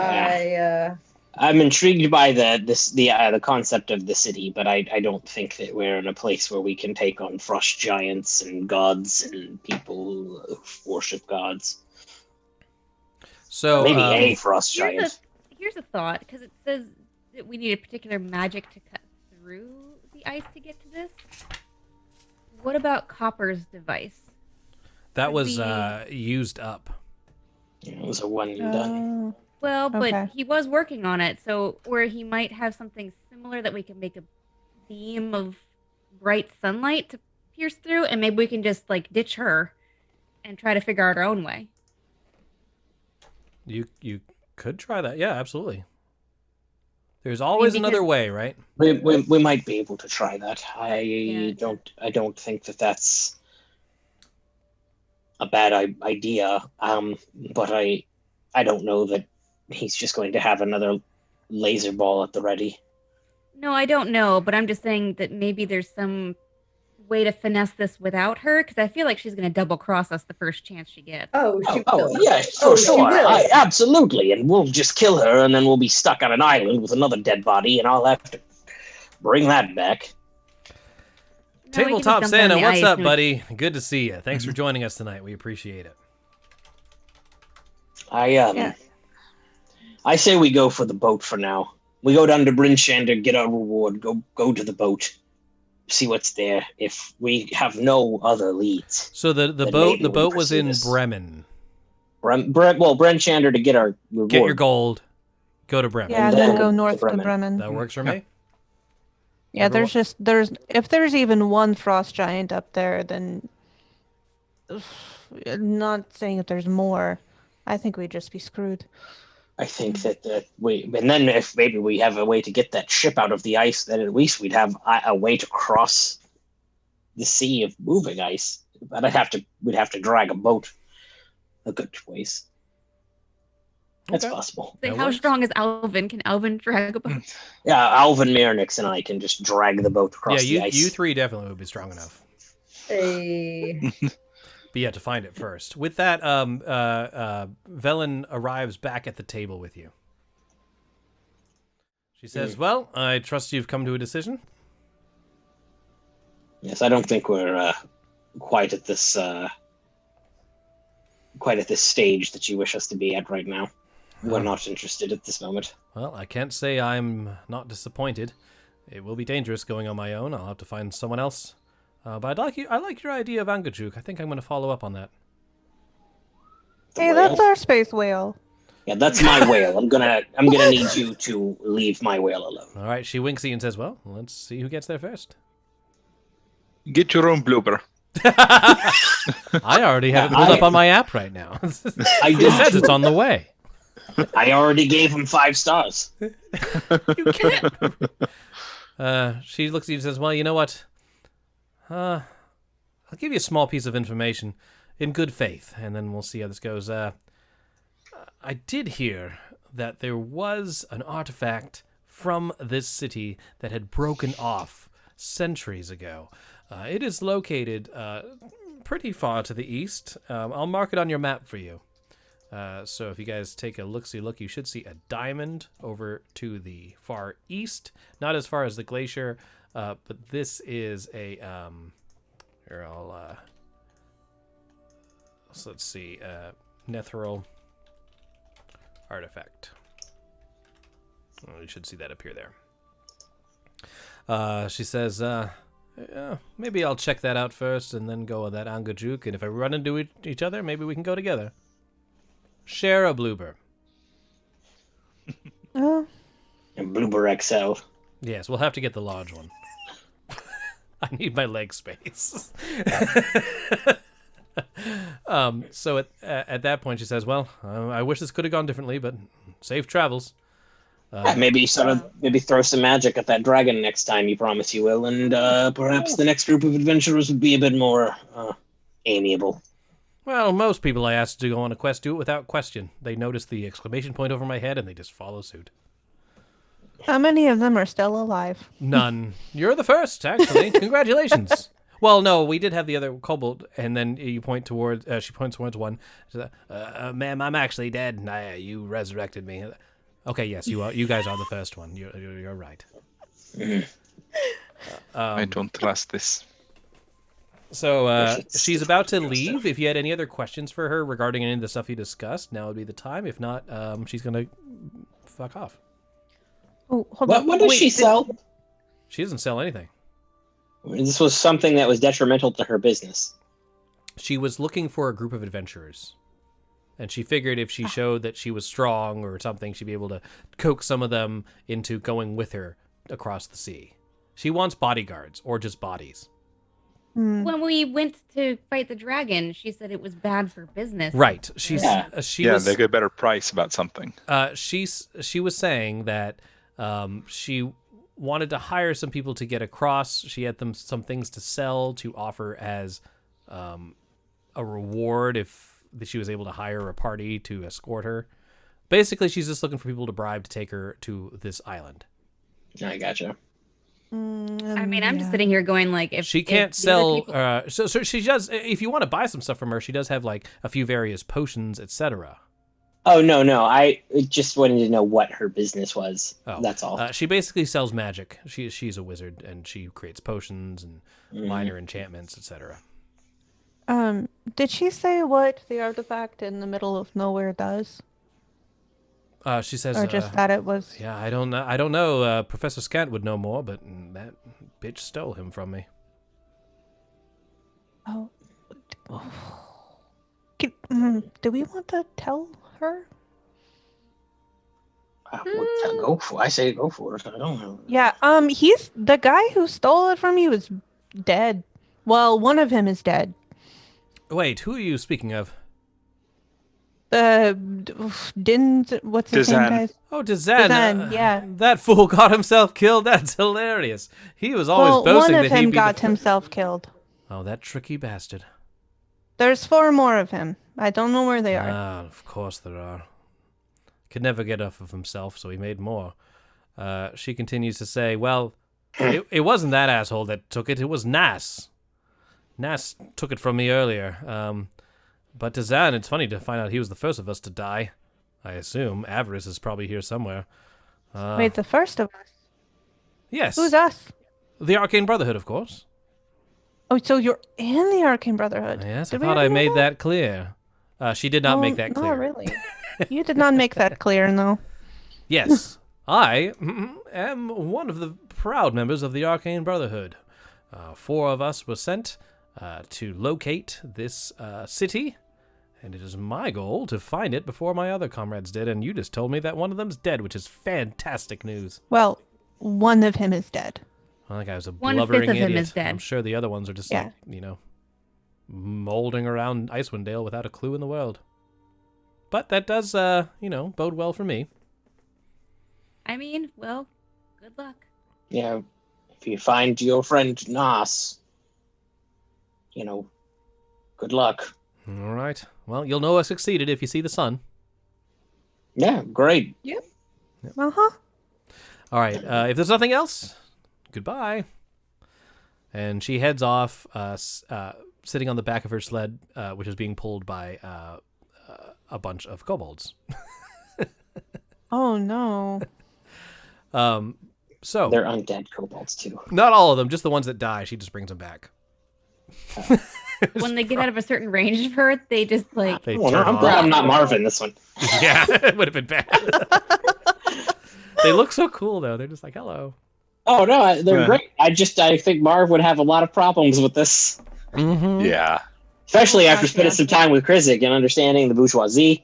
I'm intrigued by the concept of the city, but I don't think that we're in a place where we can take on frost giants and gods and people who worship gods. So maybe a frost giant. Here's a thought, because it says that we need a particular magic to cut through the ice to get to this. What about Copper's device? That was used up. Yeah, it was a one and done. Well, but Okay. he was working on it, so or he might have something similar that we can make a beam of bright sunlight to pierce through, and maybe we can just like ditch her and try to figure out our own way. You could try that. Yeah, absolutely. There's always because- another way, right? We might be able to try that. I don't think that that's a bad idea. But I don't know that he's just going to have another laser ball at the ready. No, I don't know, but I'm just saying that maybe there's some way to finesse this without her, because I feel like she's going to double cross us the first chance she gets. Yeah, for sure. Absolutely. And we'll just kill her, and then we'll be stuck on an island with another dead body, and I'll have to bring that back. No, we can Tabletop just dump her Santa, on the what's ice up, and- buddy? Good to see you. Thanks for joining us tonight. We appreciate it. I say we go for the boat for now. We go down to Brinshander, get our reward, go to the boat, see what's there. If we have no other leads. So the Then boat maybe we'll was pursue in this. Bremen. Brinshander to get our reward. Get your gold. Go to Bremen. Yeah, and then then go to north to Bremen. Bremen. That works for me. Yeah, Everyone- if there's even one frost giant up there, then not saying that there's more. I think we'd just be screwed. I think that and then if maybe we have a way to get that ship out of the ice, then at least we'd have a way to cross the sea of moving ice. But we'd have to drag a boat a good ways. That's Okay. possible. Say, That how works. strong is Alvin? Can Alvin drag a boat? Yeah, Alvin Mirnix and I can just drag the boat across the ice. You three definitely would be strong enough. But you have to find it first. With that, Velen arrives back at the table with you. She says, "Well, I trust you've come to a decision." Yes, I don't think we're quite at this stage that you wish us to be at right now. We're not interested at this moment. Well, I can't say I'm not disappointed. It will be dangerous going on my own. I'll have to find someone else. But I like your idea of Angajuk. I think I'm going to follow up on that. The Hey, whale? that's our space whale. Yeah, that's my whale. I'm gonna need you to leave my whale alone. All right, she winks at you and says, "Well, let's see who gets there first." Get your own blooper. I already have it pulled up on my app right now. I It did says too. it's on the way. I already gave him 5 stars. You can't. She looks at you and says, "Well, you know what? I'll give you a small piece of information in good faith, and then we'll see how this goes. I did hear that there was an artifact from this city that had broken off centuries ago. It is located pretty far to the east. I'll mark it on your map for you. So if you guys take a look, you should see a diamond over to the far east. Not as far as the glacier, but this is a here so let's see, Netheril artifact. Oh, you should see that appear there. She says, yeah, maybe I'll check that out first and then go with that Angajuk, and if I run into each other, maybe we can go together. Share a bloober. Oh, And Bloober XL. Yes, we'll have to get the large one. I need my leg space. So at that point, she says, "Well, I wish this could have gone differently, but safe travels." Maybe throw some magic at that dragon next time. You promise you will, and perhaps the next group of adventurers would be a bit more amiable. Well, most people I ask to go on a quest do it without question. They notice the exclamation point over my head and they just follow suit. how many of them are still alive? None. You're the first, actually. Congratulations. Well, no, we did have the other kobold, and then you point towards. She points towards one. Ma'am, I'm actually dead. You resurrected me. Okay, yes, you are. You guys are the first one. You're right. I don't trust this. So she's about to leave. If you had any other questions for her regarding any of the stuff you discussed, now would be the time. If not, she's gonna fuck off. Oh, hold on. What does she sell? She doesn't sell anything. This was something that was detrimental to her business. She was looking for a group of adventurers. And she figured if she showed that she was strong or something, she'd be able to coax some of them into going with her across the sea. She wants bodyguards or just bodies. When we went to fight the dragon, she said it was bad for business. Right. She was, they get a better price about something. she was saying that she wanted to hire some people to get across. She had some things to sell to offer as a reward if she was able to hire a party to escort her. Basically, she's just looking for people to bribe to take her to this island. I gotcha. I mean, I'm just sitting here going like, if she can't sell, so she does. If you want to buy some stuff from her, she does have like a few various potions, etc. Oh no, I just wanted to know what her business was. Oh, that's all. She basically sells magic. She's a wizard and she creates potions and minor enchantments, etc. Did she say what the artifact in the middle of nowhere does? She says, or just that it was. Yeah, I don't know. Professor Scant would know more, but that bitch stole him from me. Oh. Do we want to tell her? Go for. I say go for it. I don't know. Yeah. He's the guy who stole it from you is dead. Well, one of him is dead. Wait, who are you speaking of? What's his name, guys? Oh, Dazan. Yeah. That fool got himself killed. That's hilarious. He was always boasting that he one of him got himself killed. Oh, that tricky bastard. There's 4 more of him. I don't know where they are. Of course there are. Could never get off of himself, so he made more. She continues to say, well, it wasn't that asshole that took it. It was Nas. Nas took it from me earlier. But to Zan, it's funny to find out he was the first of us to die. I assume Avarice is probably here somewhere. Wait, the first of us? Yes. Who's us? The Arcane Brotherhood, of course. Oh, so you're in the Arcane Brotherhood. Yes, I thought I made that clear. She did not make that clear. Not really. You did not make that clear, no. Yes, I am one of the proud members of the Arcane Brotherhood. 4 of us were sent to locate this city, and it is my goal to find it before my other comrades did, and you just told me that one of them's dead, which is fantastic news. Well, one of him is dead. I think I was a 1/5 blubbering of idiot. him is dead. I'm sure the other ones are just like, molding around Icewind Dale without a clue in the world. But that does, bode well for me. I mean, well, good luck. Yeah, if you find your friend Nas, good luck. All right. Well, you'll know I succeeded if you see the sun. Yeah, great. Yep. Uh-huh. All right. If there's nothing else, goodbye. And she heads off, sitting on the back of her sled, which is being pulled by a bunch of kobolds. Oh, no. So They're undead kobolds, too. not all of them, just the ones that die. She just brings them back. When they get out of a certain range of her, they just like. They Well, turn I'm off. glad I'm not Marvin this one. Yeah, it would have been bad. They look so cool, though. They're just like, hello. Oh, no, they're Yeah. great. I think Marv would have a lot of problems with this. Mm-hmm. Yeah. Especially Oh, after gosh, spending yeah. some time with Krizik and understanding the bourgeoisie.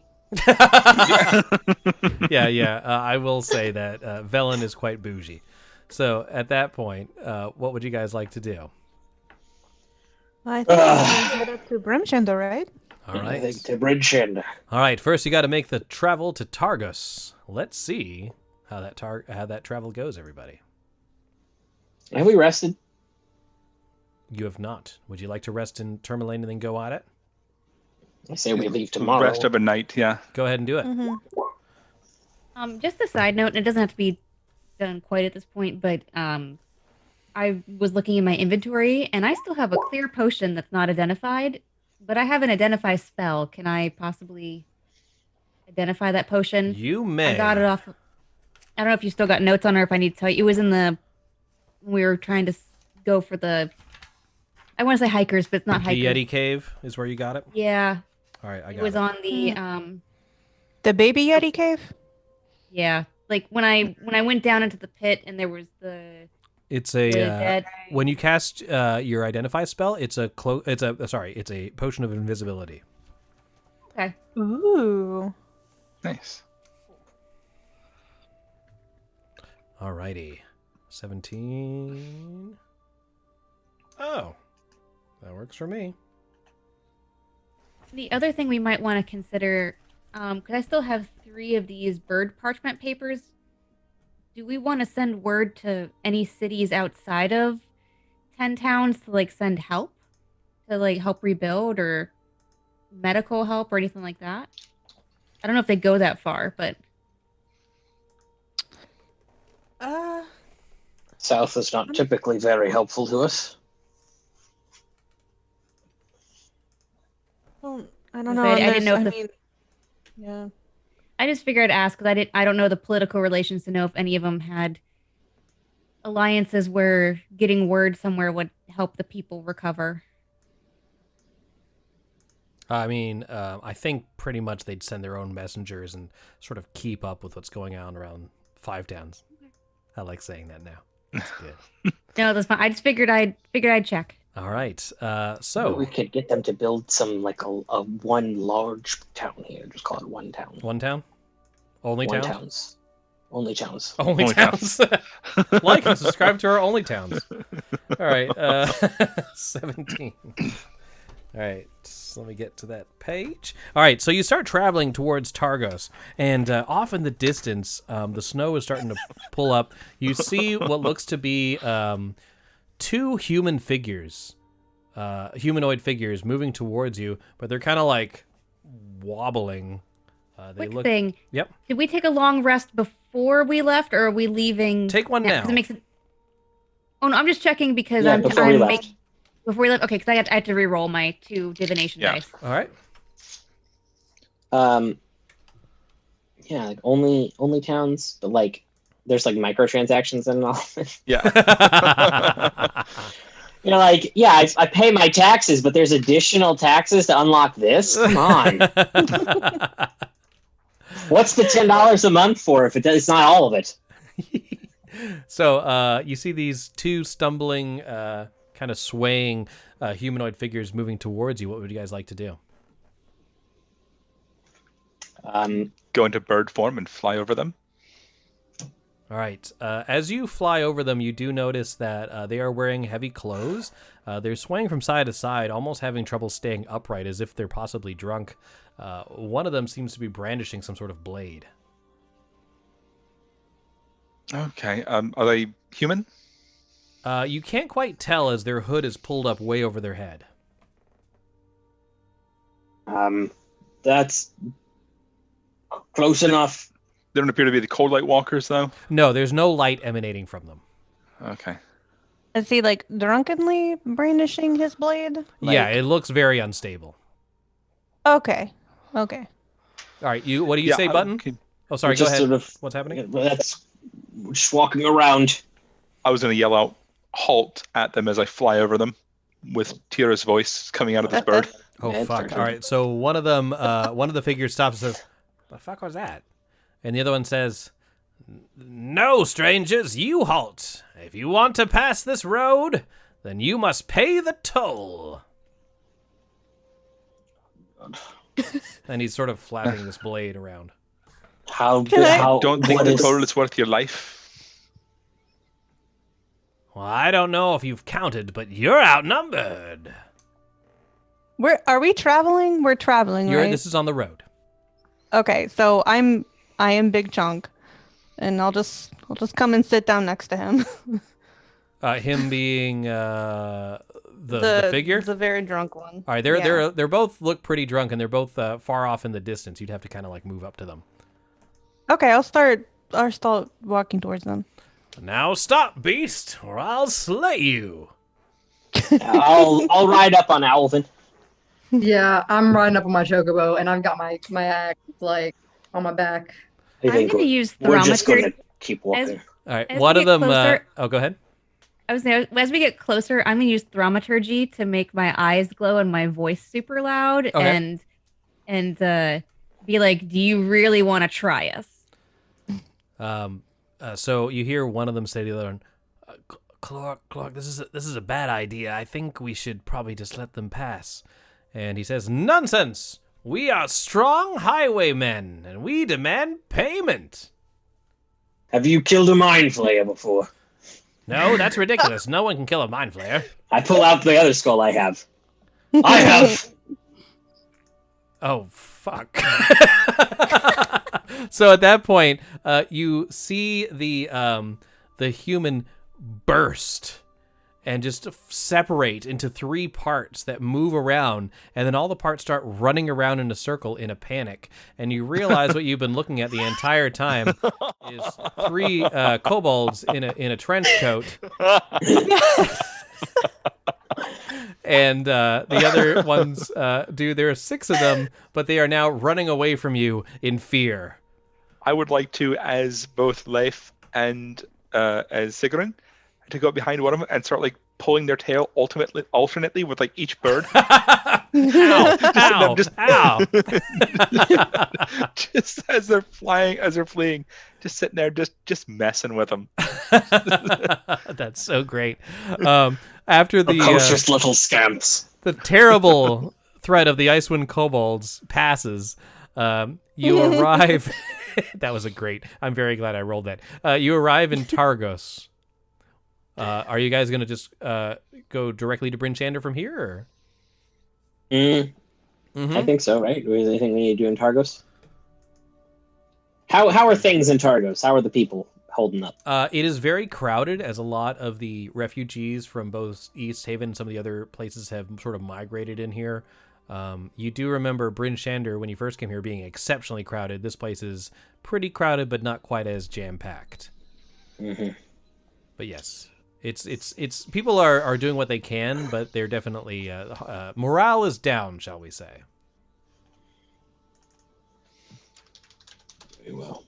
Yeah. I will say that Velen is quite bougie. So at that point, what would you guys like to do? I think we should head up to Brimshinder, right? All I think right. to Bridgend. All right. First, you got to make the travel to Targus. Let's see how that travel goes, everybody. Have we rested? You have not. Would you like to rest in Termalaine and then go at it? I say we leave tomorrow. Rest overnight, yeah. Go ahead and do it. Just a side note, and it doesn't have to be done quite at this point, but I was looking in my inventory, and I still have a clear potion that's not identified, but I have an identify spell. Can I possibly identify that potion? You may. I got it off. I don't know if you still got notes on it or if I need to tell you. It was in the. We were trying to go for the. I want to say hikers, but it's not hikers. The Yeti Cave is where you got it? Yeah. All right, I got It was on the. The baby Yeti cave? Yeah, like when I went down into the pit and there was the. It's a dead. when you cast your identify spell, it's a potion of invisibility. Okay. Ooh. Nice. Alrighty. 17. Oh. That works for me. The other thing we might want to consider, because I still have 3 of these bird parchment papers. Do we want to send word to any cities outside of 10 towns to like send help, to like help rebuild or medical help or anything like that? I don't know if they go that far, but South is not typically very helpful to us. Well, I don't know. I didn't know if I the- mean, yeah. I just figured I'd ask because I don't know the political relations to know if any of them had alliances where getting word somewhere would help the people recover. I mean, I think pretty much they'd send their own messengers and sort of keep up with what's going on around 5 towns. I like saying that now. That's good. No, that's fine. I just figured I'd check. All right. So We could get them to build some like a one large town here. Just call it one town. one town? Only One towns? towns. Only towns. Only Only towns. Like and subscribe to our Only Towns. All right. 17. All right. So let me get to that page. All right. So you start traveling towards Targos, and off in the distance, the snow is starting to pull up. You see what looks to be 2 human figures, humanoid figures moving towards you, but they're kind of like wobbling. They Quick thing. Yep. Did we take a long rest before we left, or are we leaving? Take one now. 'Cause it makes it... Oh no, I'm just checking because Yeah, I'm before we left. making before we left. Okay, because I had to re-roll my 2 divination Yeah. dice. All right. Yeah, like only towns, but like there's like microtransactions and all. Yeah. You're like, yeah, I pay my taxes, but there's additional taxes to unlock this. Come on, what's the $10 a month for if it's not all of it? So you see these 2 stumbling, kind of swaying humanoid figures moving towards you. What would you guys like to do? Go into bird form and fly over them. All right. As you fly over them, you do notice that they are wearing heavy clothes. They're swaying from side to side, almost having trouble staying upright, as if they're possibly drunk. One of them seems to be brandishing some sort of blade. Okay. Are they human? You can't quite tell as their hood is pulled up way over their head. That's close enough. They don't appear to be the cold light walkers, though. No, there's no light emanating from them. Okay. Is he like drunkenly brandishing his blade? Yeah, it looks very unstable. Okay. Okay. All right, what do you say, Button? okay. Oh, sorry, We're go just ahead. sort of- What's happening? That's just walking around. I was going to yell out halt at them as I fly over them with Tira's voice coming out of this bird. Oh, Yeah, it's fuck. perfect. All right, so one of them, one of the figures stops and says, the fuck was that? And the other one says, no, strangers, you halt. If you want to pass this road, then you must pay the toll. And he's sort of flapping this blade around. How Don't think what the is- total is worth your life. Well, I don't know if you've counted, but you're outnumbered. Are we traveling? We're traveling, right? This is on the road. Okay, so I am Big Chunk, and I'll just come and sit down next to him. Him being the figure. The very drunk one. All right, they're both look pretty drunk, and they're both far off in the distance. You'd have to kind of like move up to them. Okay, I'll start walking towards them. Now stop, beast, or I'll slay you. I'll ride up on Alvin. Yeah, I'm riding up on my chocobo, and I've got my axe like on my back. I I'm think going to use we're just going thermometry. to keep walking. All right, As one we of get them. closer- Oh, go ahead. I was saying, as we get closer, I'm going to use thaumaturgy to make my eyes glow and my voice super loud, Okay. and be like, "Do you really want to try us?" So you hear one of them say to the other one, Clark, this is a bad idea. I think we should probably just let them pass. And he says, nonsense! We are strong highwaymen, and we demand payment. Have you killed a mind flayer before? No, that's ridiculous. No one can kill a mind flayer. I pull out the other skull I have. I have. Oh, fuck. So at that point, you see the human burst and just separate into 3 parts that move around, and then all the parts start running around in a circle in a panic, and you realize what you've been looking at the entire time is 3 kobolds in a trench coat. And the other ones, there are 6 of them, but they are now running away from you in fear. I would like to, as both Leif and as Sigrun, to go behind one of them and start like pulling their tail alternately with like each bird. Ow! Ow! Ow! Just as they're fleeing, just sitting there, just messing with them. That's so great. After the Precocious little scamps. the terrible threat of the Icewind kobolds passes, you arrive. That was a great. I'm very glad I rolled that. You arrive in Targos. Are you guys gonna just go directly to Bryn Shander from here? Or? I think so, right? Is there anything we need to do in Targos? How are things in Targos? How are the people holding up? It is very crowded, as a lot of the refugees from both East Haven and some of the other places have sort of migrated in here. You do remember Bryn Shander, when you first came here, being exceptionally crowded. This place is pretty crowded, but not quite as jam-packed. Mm-hmm. But yes, it's people are doing what they can, but they're definitely morale is down, shall we say? Very well.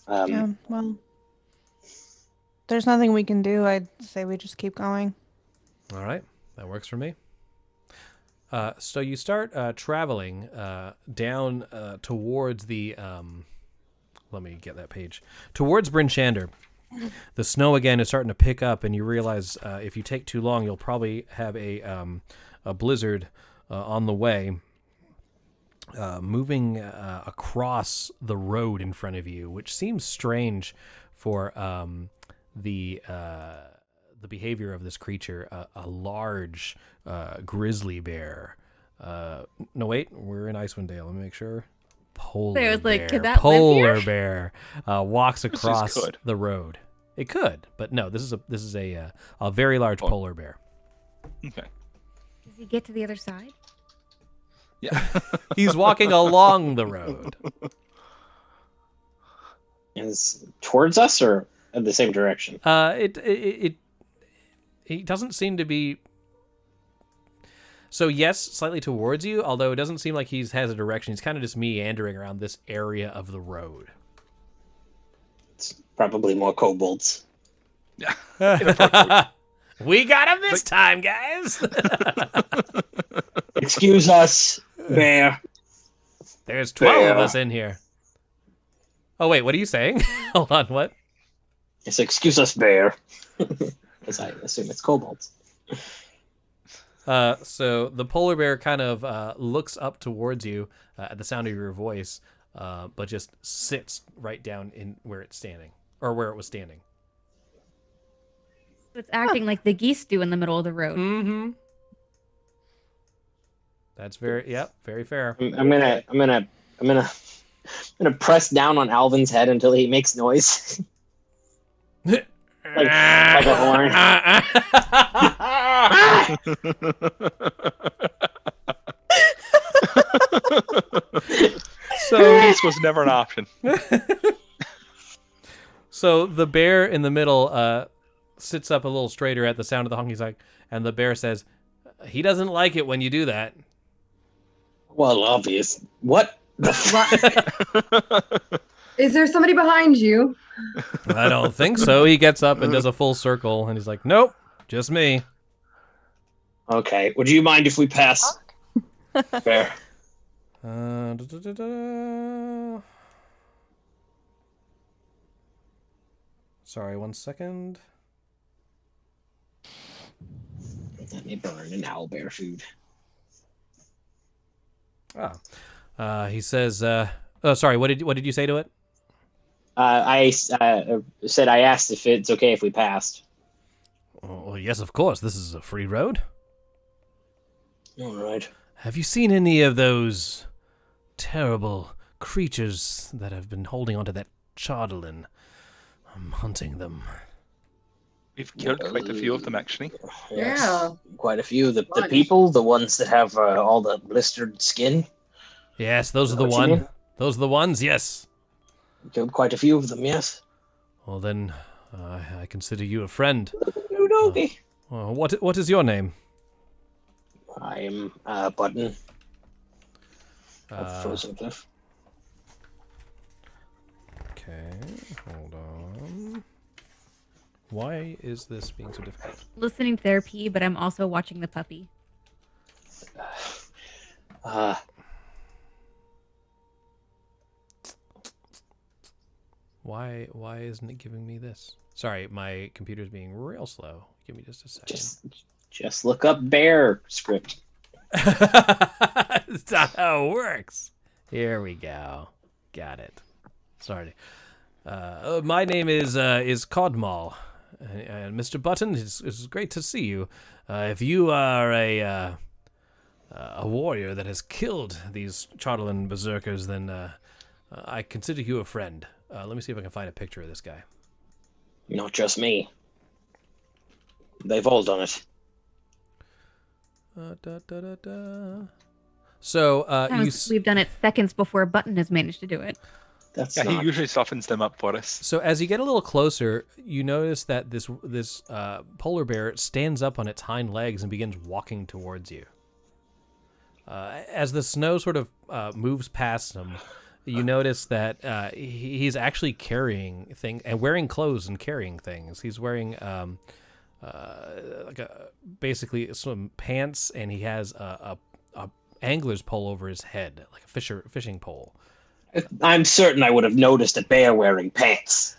Yeah, well, there's nothing we can do. I'd say we just keep going. All right, that works for me. So you start traveling down towards the. Let me get that page. Towards Bryn Shander. The snow again is starting to pick up, and you realize if you take too long, you'll probably have a blizzard on the way. Moving across the road in front of you, which seems strange for the behavior of this creature. A large grizzly bear. No, wait, we're in Icewind Dale. Let me make sure. Polar I was like, bear. could that live Polar here? bear walks across could. the road. It could, but no. This is a very large polar bear. Okay. Does he get to the other side? Yeah. He's walking along the road. Is towards us or in the same direction? It doesn't seem to be. So yes, slightly towards you, although it doesn't seem like he has a direction. He's kind of just meandering around this area of the road. It's probably more kobolds. Yeah. We got him this time, guys. Excuse us, bear. There's 12 of Bear. us in here. Oh wait, what are you saying? Hold on, what? It's excuse us, bear. Because I assume it's kobolds. So the polar bear kind of looks up towards you at the sound of your voice, but just sits right down in where it's standing, or where it was standing. So it's acting like the geese do in the middle of the road. Mm-hmm. That's very fair. I'm gonna press down on Alvin's head until he makes noise. like a horn. So This was never an option. So the bear in the middle sits up a little straighter at the sound of the honk. He's like, and the bear says, "He doesn't like it when you do that." Well, obvious. What? Is there somebody behind you? I don't think so. He gets up and does a full circle, and he's like, "Nope, just me." Okay. Would you mind if we pass? Fair. Sorry, 1 second. Let me burn an owlbear food. He says, "Oh, sorry. What did you say to it?" I said I asked if it's okay if we passed. Oh, well, yes, of course. This is a free road. All right. Have you seen any of those terrible creatures that have been holding onto that Chardalin? I'm hunting them. We've killed quite a few of them, actually. Yes, Yeah. quite a few. The Bunch. people, the ones that have all the blistered skin. Yes, those are the What you mean? Those are the ones. Yes. Killed quite a few of them. Yes. Well, then, I consider you a friend. You know me. What is your name? I am Button of Uh, Frozen Cliff. Okay, hold on. Why is this being so difficult? Listening to therapy, but I'm also watching the puppy. Why isn't it giving me this? Sorry, my computer's being real slow. Give me just a second. Just look up bear script. That's not how it works. Here we go. Got it. Sorry. My name is Codmal. And Mr. Button, it's great to see you. If you are a warrior that has killed these Chardalin berserkers, then I consider you a friend. Let me see if I can find a picture of this guy. Not just me. They've all done it. So We've done it seconds before Button has managed to do it. That's Yeah, he not. usually softens them up for us. So as you get a little closer, you notice that this polar bear stands up on its hind legs and begins walking towards you. As the snow sort of moves past him, you notice that he's actually carrying things and wearing clothes and carrying things. He's wearing basically some pants, and he has a angler's pole over his head, like a fishing pole. I'm certain I would have noticed a bear wearing pants.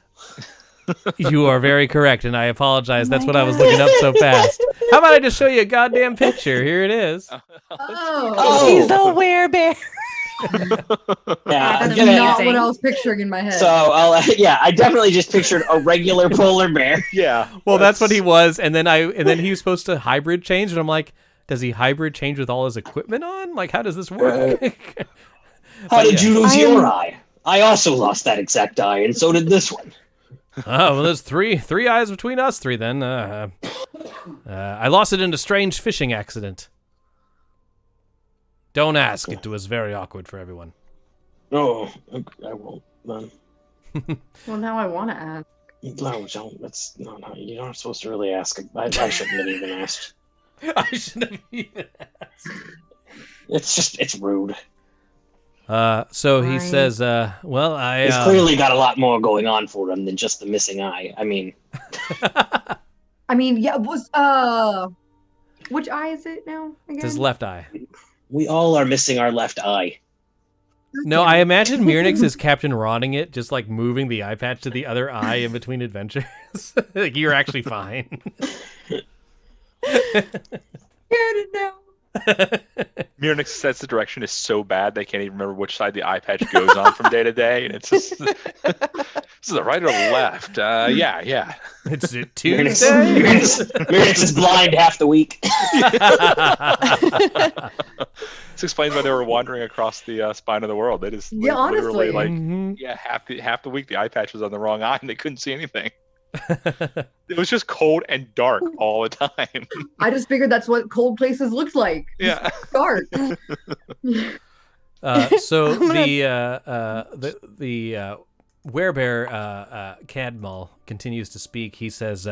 You are very correct, and I apologize. That's what I was looking up so fast. How about I just show you a goddamn picture? Here it is. Oh. He's a werebear. Yeah, That's I'm gonna- not what I was picturing in my head. So I definitely just pictured a regular polar bear. Yeah. Well, that's what he was, and then he was supposed to hybrid change, and I'm like, does he hybrid change with all his equipment on? Like, how does this work? How did yeah. you lose your eye? I also lost that exact eye, and so did this one. Oh, well, there's three eyes between us three then. I lost it in a strange fishing accident. Don't ask. It was very awkward for everyone. Oh, I won't. Then. Well, now I want to ask. No, don't. That's no. You're not supposed to really ask. I shouldn't have even asked. I shouldn't have even asked. It's rude. So he Fine. says, well, He's clearly got a lot more going on for him than just the missing eye. I mean, Yeah, which eye is it now again? it's his left eye. we all are missing our left eye. No, I imagine Mirnix is Captain Ronning it, just like moving the eye patch to the other eye in between adventures. Like, you're actually fine. scared it now. Murnix says the direction is so bad they can't even remember which side the eye patch goes on from day to day, and it's just this is the right or the left. Yeah. It's a Murnix Tuesday. Murnix is blind half the week. This explains why they were wandering across the spine of the world. They just Yeah, literally honestly. half the week the eye patch was on the wrong eye and they couldn't see anything. It was just cold and dark all the time. I just figured that's what cold places looked like. Yeah. Dark. So I'm gonna- the werebear Cadmull continues to speak. He says,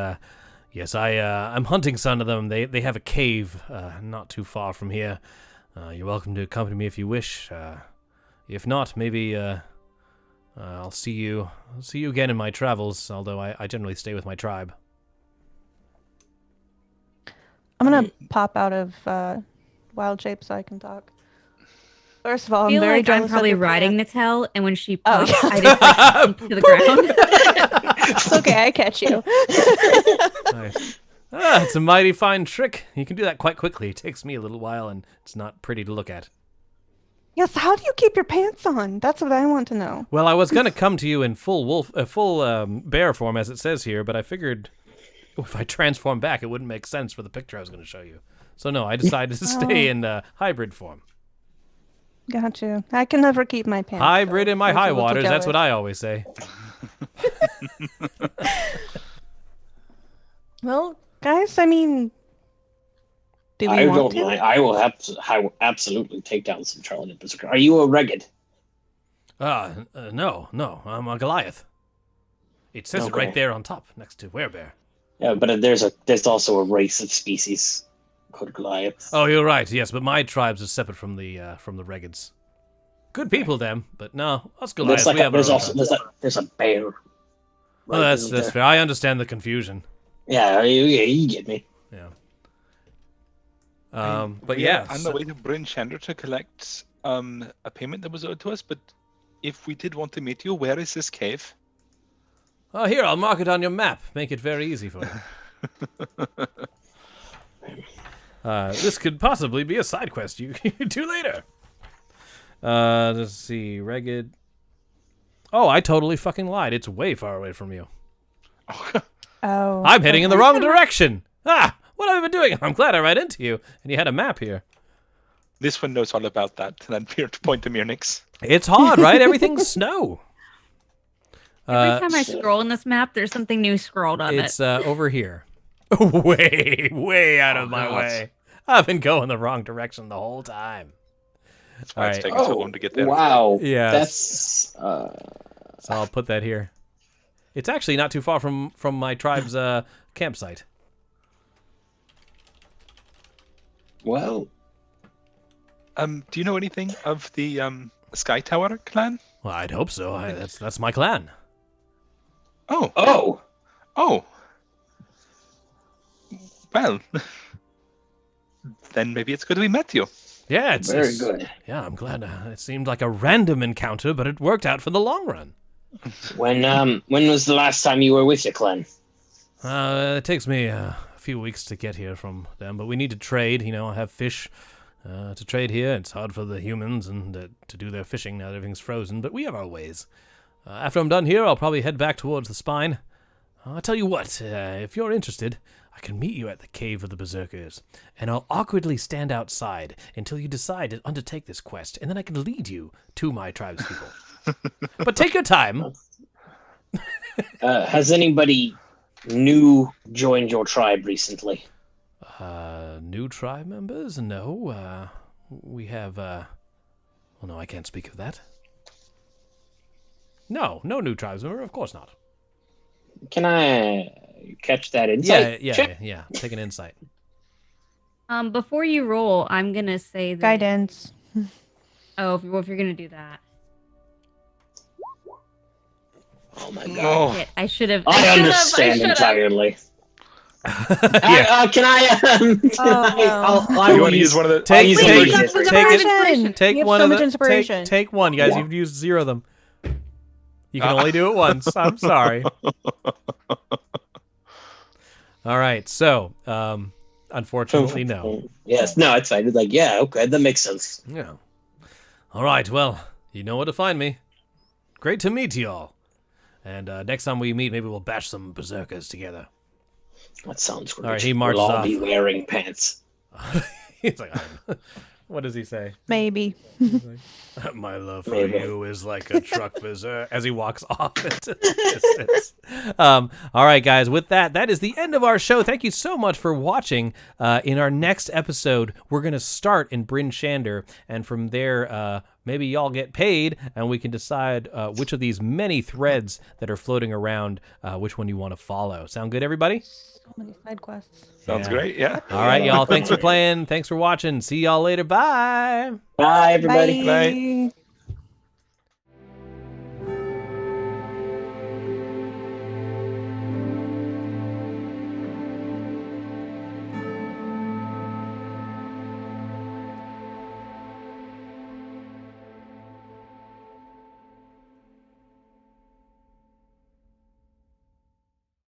"Yes, I'm hunting some of them. They have a cave not too far from here. You're welcome to accompany me if you wish. If not, maybe I'll see you again in my travels. Although I generally stay with my tribe." I'm gonna pop out of wild shape so I can talk. First of all, I I'm feel very like I'm jealous probably of your riding plant. Natel, and when she Oh, pops, yeah. I just like sink to the ground. It's okay, I catch you. Nice. It's a mighty fine trick. You can do that quite quickly. It takes me a little while, and it's not pretty to look at. Yes, how do you keep your pants on? That's what I want to know. Well, I was going to come to you in full bear form, as it says here, but I figured if I transform back, it wouldn't make sense for the picture I was going to show you. So no, I decided to stay in hybrid form. Got you. I can never keep my pants. Hybrid so in my makes me high look waters. That's what jealous. I always say. Well, guys, I mean, do we I want don't to? mind. I will absolutely take down some Charlatan Berserker. Are you a Regid? No, I'm a Goliath. It says it Okay. right there on top, next to werebear. Yeah, but there's also a race of species called Goliaths. Oh, you're right. Yes, but my tribes are separate from the Regids. Good people, them, but no, us Goliaths. There's like we have there's our own also tribes. there's a bear. Well, that's fair. I understand the confusion. Yeah, you get me. Yeah. But We yeah, are on the way to Bryn Shander to collect a payment that was owed to us. But if we did want to meet you, where is this cave? oh, here, I'll mark it on your map. Make it very easy for you. This could possibly be a side quest you can do later. Let's see, Regid. Oh, I totally fucking lied. It's way far away from you. Oh. I'm heading in the wrong direction. Ah, what have I been doing? I'm glad I ran into you, and you had a map here. This one knows all about that. And then Peter to point to Murnix. It's hard, right? Everything's snow. Every time I scroll on this map, there's something new scrolled on It's it. over here. way out of my God. way. I've been going the wrong direction the whole time. That's why it's Alright. taking so long to get there. Wow. Yeah. That's So I'll put that here. It's actually not too far from my tribe's campsite. well. Do you know anything of the Sky Tower clan? Well, I'd hope so. That's my clan. Oh. Well, then maybe it's good we met you. Yeah, Very good. Yeah, I'm glad. It seemed like a random encounter, but it worked out for the long run. When was the last time you were with your clan? It takes me a few weeks to get here from them, but we need to trade. I have fish to trade here. It's hard for the humans and to do their fishing now that everything's frozen, but we have our ways. After I'm done here, I'll probably head back towards the spine. I'll tell you what, if you're interested, I can meet you at the Cave of the Berserkers, and I'll awkwardly stand outside until you decide to undertake this quest, and then I can lead you to my tribespeople. But take your time. Has anybody new joined your tribe recently? New tribe members? No. We have, well, no, I can't speak of that. No new tribes member, of course not. Can I catch that insight? Yeah. Take an insight. Before you roll, I'm gonna say that. Guidance. Oh, if you're gonna do that, Oh my god. Oh, Shit, I should have. I understand entirely. Can I? Oh, you want to use one of the? Take- use take- the- Inspiration. Take You have one so of much the inspiration. take one, you guys. Yeah. You've used 0 of them. You can only do it once. I'm sorry. All right, so Unfortunately, no. Yes, no, it's fine. It's like, yeah, okay, that makes sense. Yeah. All right, well, you know where to find me. Great to meet y'all. And next time we meet, maybe we'll bash some berserkers together. That sounds great. All right, he marches we'll all off. be wearing pants. He's like, what does he say? Maybe. My love for Maybe. you is like a truck berserker as he walks off into the distance. All right, guys, with that is the end of our show. Thank you so much for watching. In our next episode, we're going to start in Bryn Shander, and from there, maybe y'all get paid, and we can decide which of these many threads that are floating around, which one you want to follow. Sound good, everybody? So many side quests. Sounds great. Yeah. All right, y'all. Thanks for playing. Thanks for watching. See y'all later. Bye. Bye, everybody. Bye.